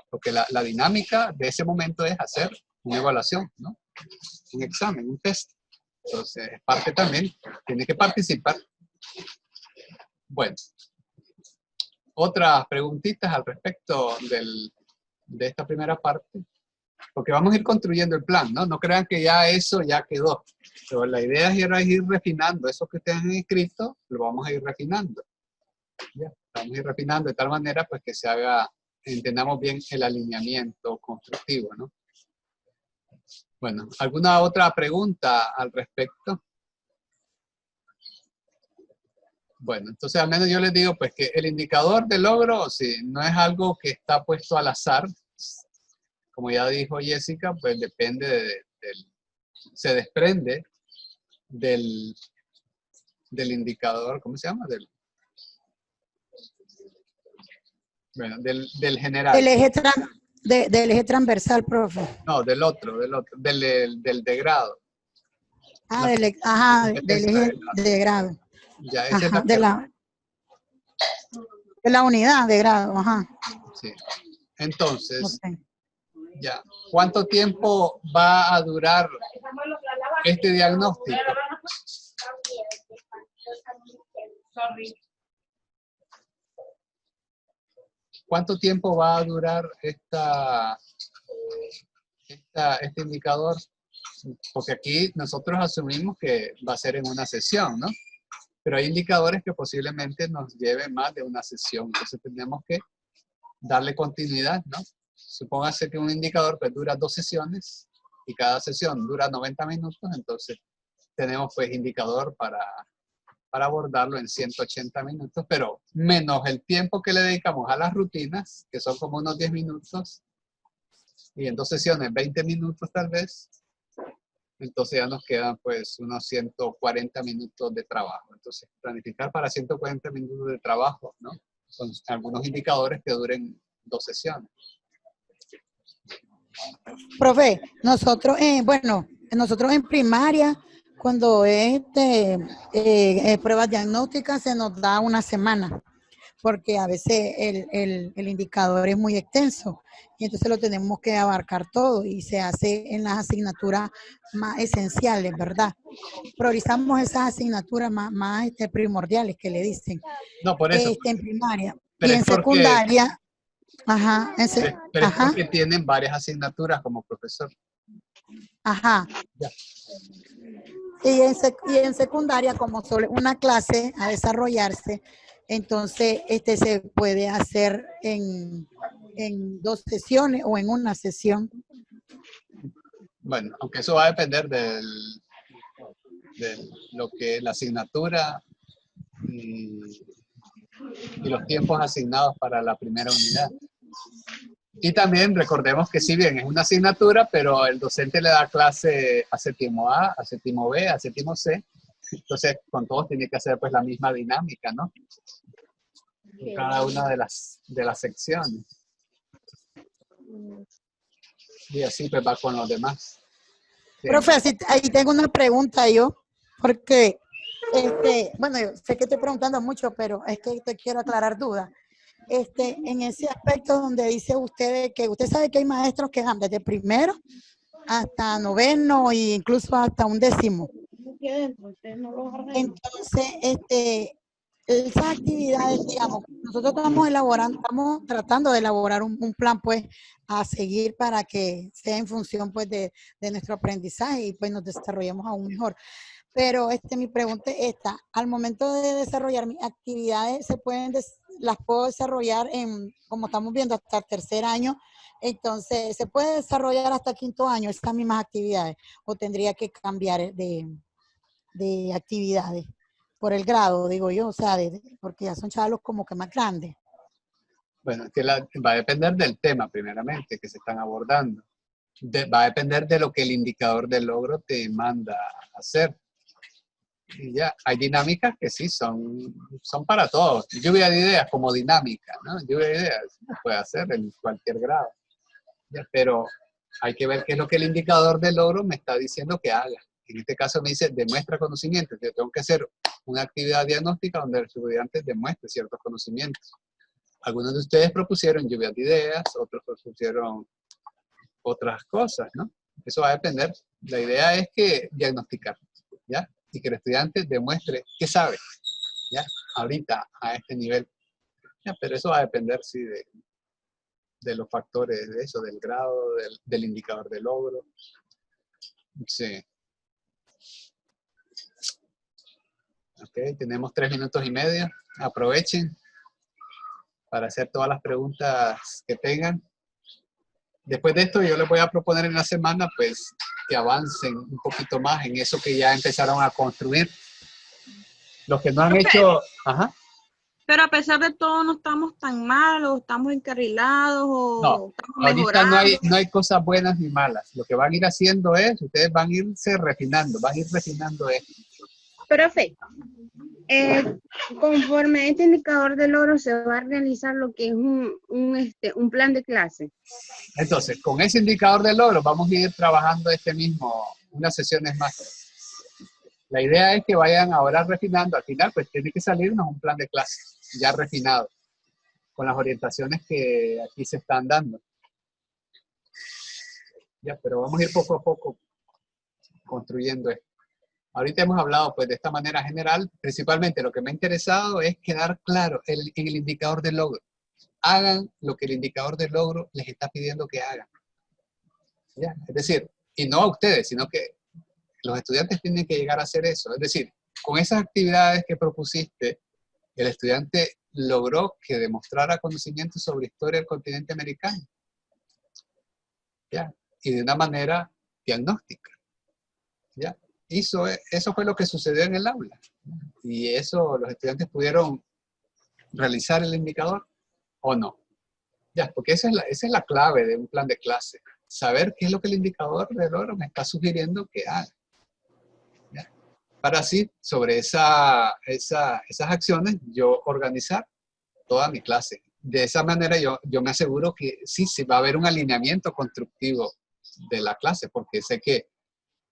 Porque la dinámica de ese momento es hacer una evaluación, ¿no? Un examen, un test. Entonces, parte también, tiene que participar. Bueno, otras preguntitas al respecto de esta primera parte, porque vamos a ir construyendo el plan, ¿no? No crean que ya eso ya quedó. Pero la idea es ir refinando eso que ustedes han escrito, lo vamos a ir refinando. ¿Ya? Vamos a ir refinando de tal manera pues que entendamos bien el alineamiento constructivo, ¿no? Bueno, ¿alguna otra pregunta al respecto? Bueno, entonces al menos yo les digo pues que el indicador de logro, sí, no es algo que está puesto al azar. Como ya dijo Jessica, pues depende se desprende del indicador, ¿cómo se llama? Del general. Del eje transversal, profe. No, del otro, del de grado. Del eje de grado. Ya, esa ajá, es de la unidad de grado, ajá. Sí. Entonces, okay. Ya, ¿cuánto tiempo va a durar este diagnóstico? ¿Cuánto tiempo va a durar este indicador? Porque aquí nosotros asumimos que va a ser en una sesión, ¿no? Pero hay indicadores que posiblemente nos lleven más de una sesión. Entonces tenemos que darle continuidad, ¿no? Supóngase que un indicador pues dura 2 sesiones y cada sesión dura 90 minutos, entonces tenemos pues indicador para abordarlo en 180 minutos, pero menos el tiempo que le dedicamos a las rutinas, que son como unos 10 minutos, y en 2 sesiones 20 minutos tal vez, entonces ya nos quedan pues unos 140 minutos de trabajo. Entonces, planificar para 140 minutos de trabajo, ¿no? Con algunos indicadores que duren 2 sesiones. Profe, nosotros, bueno, nosotros en primaria, cuando es pruebas diagnósticas, se nos da una semana, porque a veces el indicador es muy extenso y entonces lo tenemos que abarcar todo y se hace en las asignaturas más esenciales, ¿verdad? Priorizamos esas asignaturas más primordiales que le dicen No, por eso. en primaria. Y Pero en es porque, secundaria, ajá, pero es ajá, porque tienen varias asignaturas como profesor. ajá. Ya. Y en secundaria, como solo una clase a desarrollarse, entonces se puede hacer en 2 sesiones o en una sesión. Bueno, aunque eso va a depender de lo que la asignatura y los tiempos asignados para la primera unidad. Y también recordemos que si bien es una asignatura, pero el docente le da clase a séptimo A, a séptimo B, a séptimo C. Entonces, con todos tiene que hacer pues la misma dinámica, ¿no? En cada una de las secciones. Y así pues va con los demás. Sí. Profe, ahí tengo una pregunta yo, porque, bueno, yo sé que estoy preguntando mucho, pero es que te quiero aclarar dudas. En ese aspecto donde dice usted que usted sabe que hay maestros que van desde primero hasta noveno e incluso hasta 11º. Entonces, esas actividades, digamos, nosotros estamos tratando de elaborar un plan, pues, a seguir para que sea en función, pues, de nuestro aprendizaje y, pues, nos desarrollemos aún mejor. Pero mi pregunta es esta: al momento de desarrollar mis actividades, las puedo desarrollar como estamos viendo, hasta el 3er año. Entonces, ¿se puede desarrollar hasta 5º año estas mismas actividades? ¿O tendría que cambiar de actividades? Por el grado, digo yo, o sea, porque ya son chavalos como que más grandes. Bueno, que va a depender del tema primeramente que se están abordando. Va a depender de lo que el indicador de logro te manda a hacer. Y ya, hay dinámicas que sí son para todos. Lluvia de ideas como dinámica, ¿no? Lluvia de ideas se puede hacer en cualquier grado. Ya, pero hay que ver qué es lo que el indicador de logro me está diciendo que haga. En este caso me dice, demuestra conocimientos. Yo tengo que hacer una actividad diagnóstica donde el estudiante demuestre ciertos conocimientos. Algunos de ustedes propusieron lluvia de ideas, otros propusieron otras cosas, ¿no? Eso va a depender. La idea es que diagnosticar, ¿ya? Y que el estudiante demuestre qué sabe, ¿ya? Ahorita, a este nivel. ¿Ya? Pero eso va a depender, sí, de los factores de eso, del grado, del indicador de logro. Sí. Ok, tenemos 3 minutos y medio. Aprovechen para hacer todas las preguntas que tengan. Después de esto, yo les voy a proponer en la semana, pues, que avancen un poquito más en eso que ya empezaron a construir. Los que no han hecho... Ajá. Pero a pesar de todo, no estamos tan malos, estamos encarrilados o estamos Ahorita mejorando. no hay cosas buenas ni malas. Lo que van a ir haciendo es, ustedes van a irse refinando, van a ir refinando esto. Profe, conforme a este indicador de logro se va a realizar lo que es un plan de clase. Entonces, con ese indicador de logro vamos a ir trabajando unas sesiones más. La idea es que vayan ahora refinando. Al final, pues tiene que salirnos un plan de clase ya refinado, con las orientaciones que aquí se están dando. Ya, pero vamos a ir poco a poco construyendo esto. Ahorita hemos hablado pues de esta manera general. Principalmente lo que me ha interesado es quedar claro en el indicador de logro. Hagan lo que el indicador de logro les está pidiendo que hagan. ¿Ya? Es decir, y no a ustedes, sino que los estudiantes tienen que llegar a hacer eso. Es decir, con esas actividades que propusiste, el estudiante logró que demostrara conocimiento sobre historia del continente americano. ¿Ya? Y de una manera diagnóstica. ¿Ya? Eso fue lo que sucedió en el aula. Y eso los estudiantes pudieron realizar el indicador o no. Ya, porque esa es la clave de un plan de clase. saber qué es lo que el indicador de logro me está sugiriendo que haga. ¿Ya? Para así, sobre esas acciones, yo organizar toda mi clase. De esa manera yo me aseguro que sí se va a haber un alineamiento constructivo de la clase, porque sé que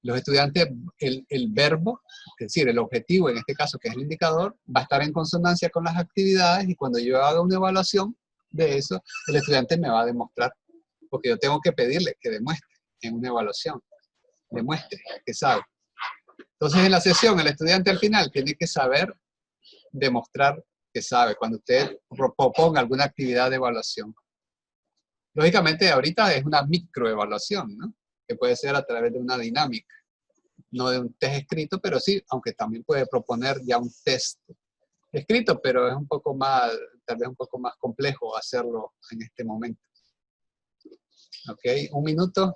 los estudiantes, el verbo, es decir, el objetivo en este caso, que es el indicador, va a estar en consonancia con las actividades y cuando yo haga una evaluación de eso, el estudiante me va a demostrar, porque yo tengo que pedirle que demuestre en una evaluación, demuestre que sabe. Entonces en la sesión el estudiante al final tiene que saber demostrar que sabe cuando usted proponga alguna actividad de evaluación. Lógicamente ahorita es una microevaluación, ¿no? Que puede ser a través de una dinámica, no de un test escrito, pero sí, aunque también puede proponer ya un test escrito, pero es un poco más, tal vez un poco más complejo hacerlo en este momento. Ok, 1 minuto.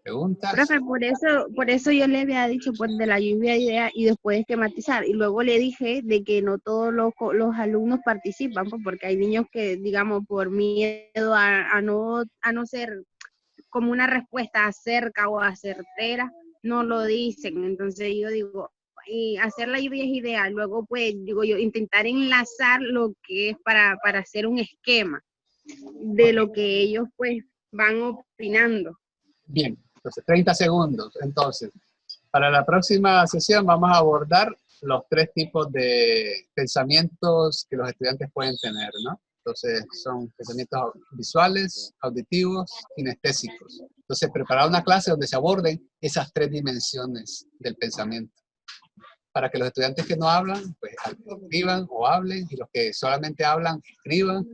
¿Preguntas? Profe, por eso yo le había dicho pues de la lluvia de ideas y después esquematizar. Y luego le dije de que no todos los alumnos participan, pues, porque hay niños que, digamos, por miedo a no ser como una respuesta cerca o certera, no lo dicen. Entonces yo digo, y hacer la lluvia de ideas, luego pues, digo yo, intentar enlazar lo que es para hacer un esquema de lo que ellos pues van opinando. Bien, entonces 30 segundos. Entonces, para la próxima sesión vamos a abordar los 3 tipos de pensamientos que los estudiantes pueden tener, ¿no? Entonces, son pensamientos visuales, auditivos, kinestésicos. Entonces, preparar una clase donde se aborden esas 3 dimensiones del pensamiento. Para que los estudiantes que no hablan, pues escriban o hablen, y los que solamente hablan, escriban.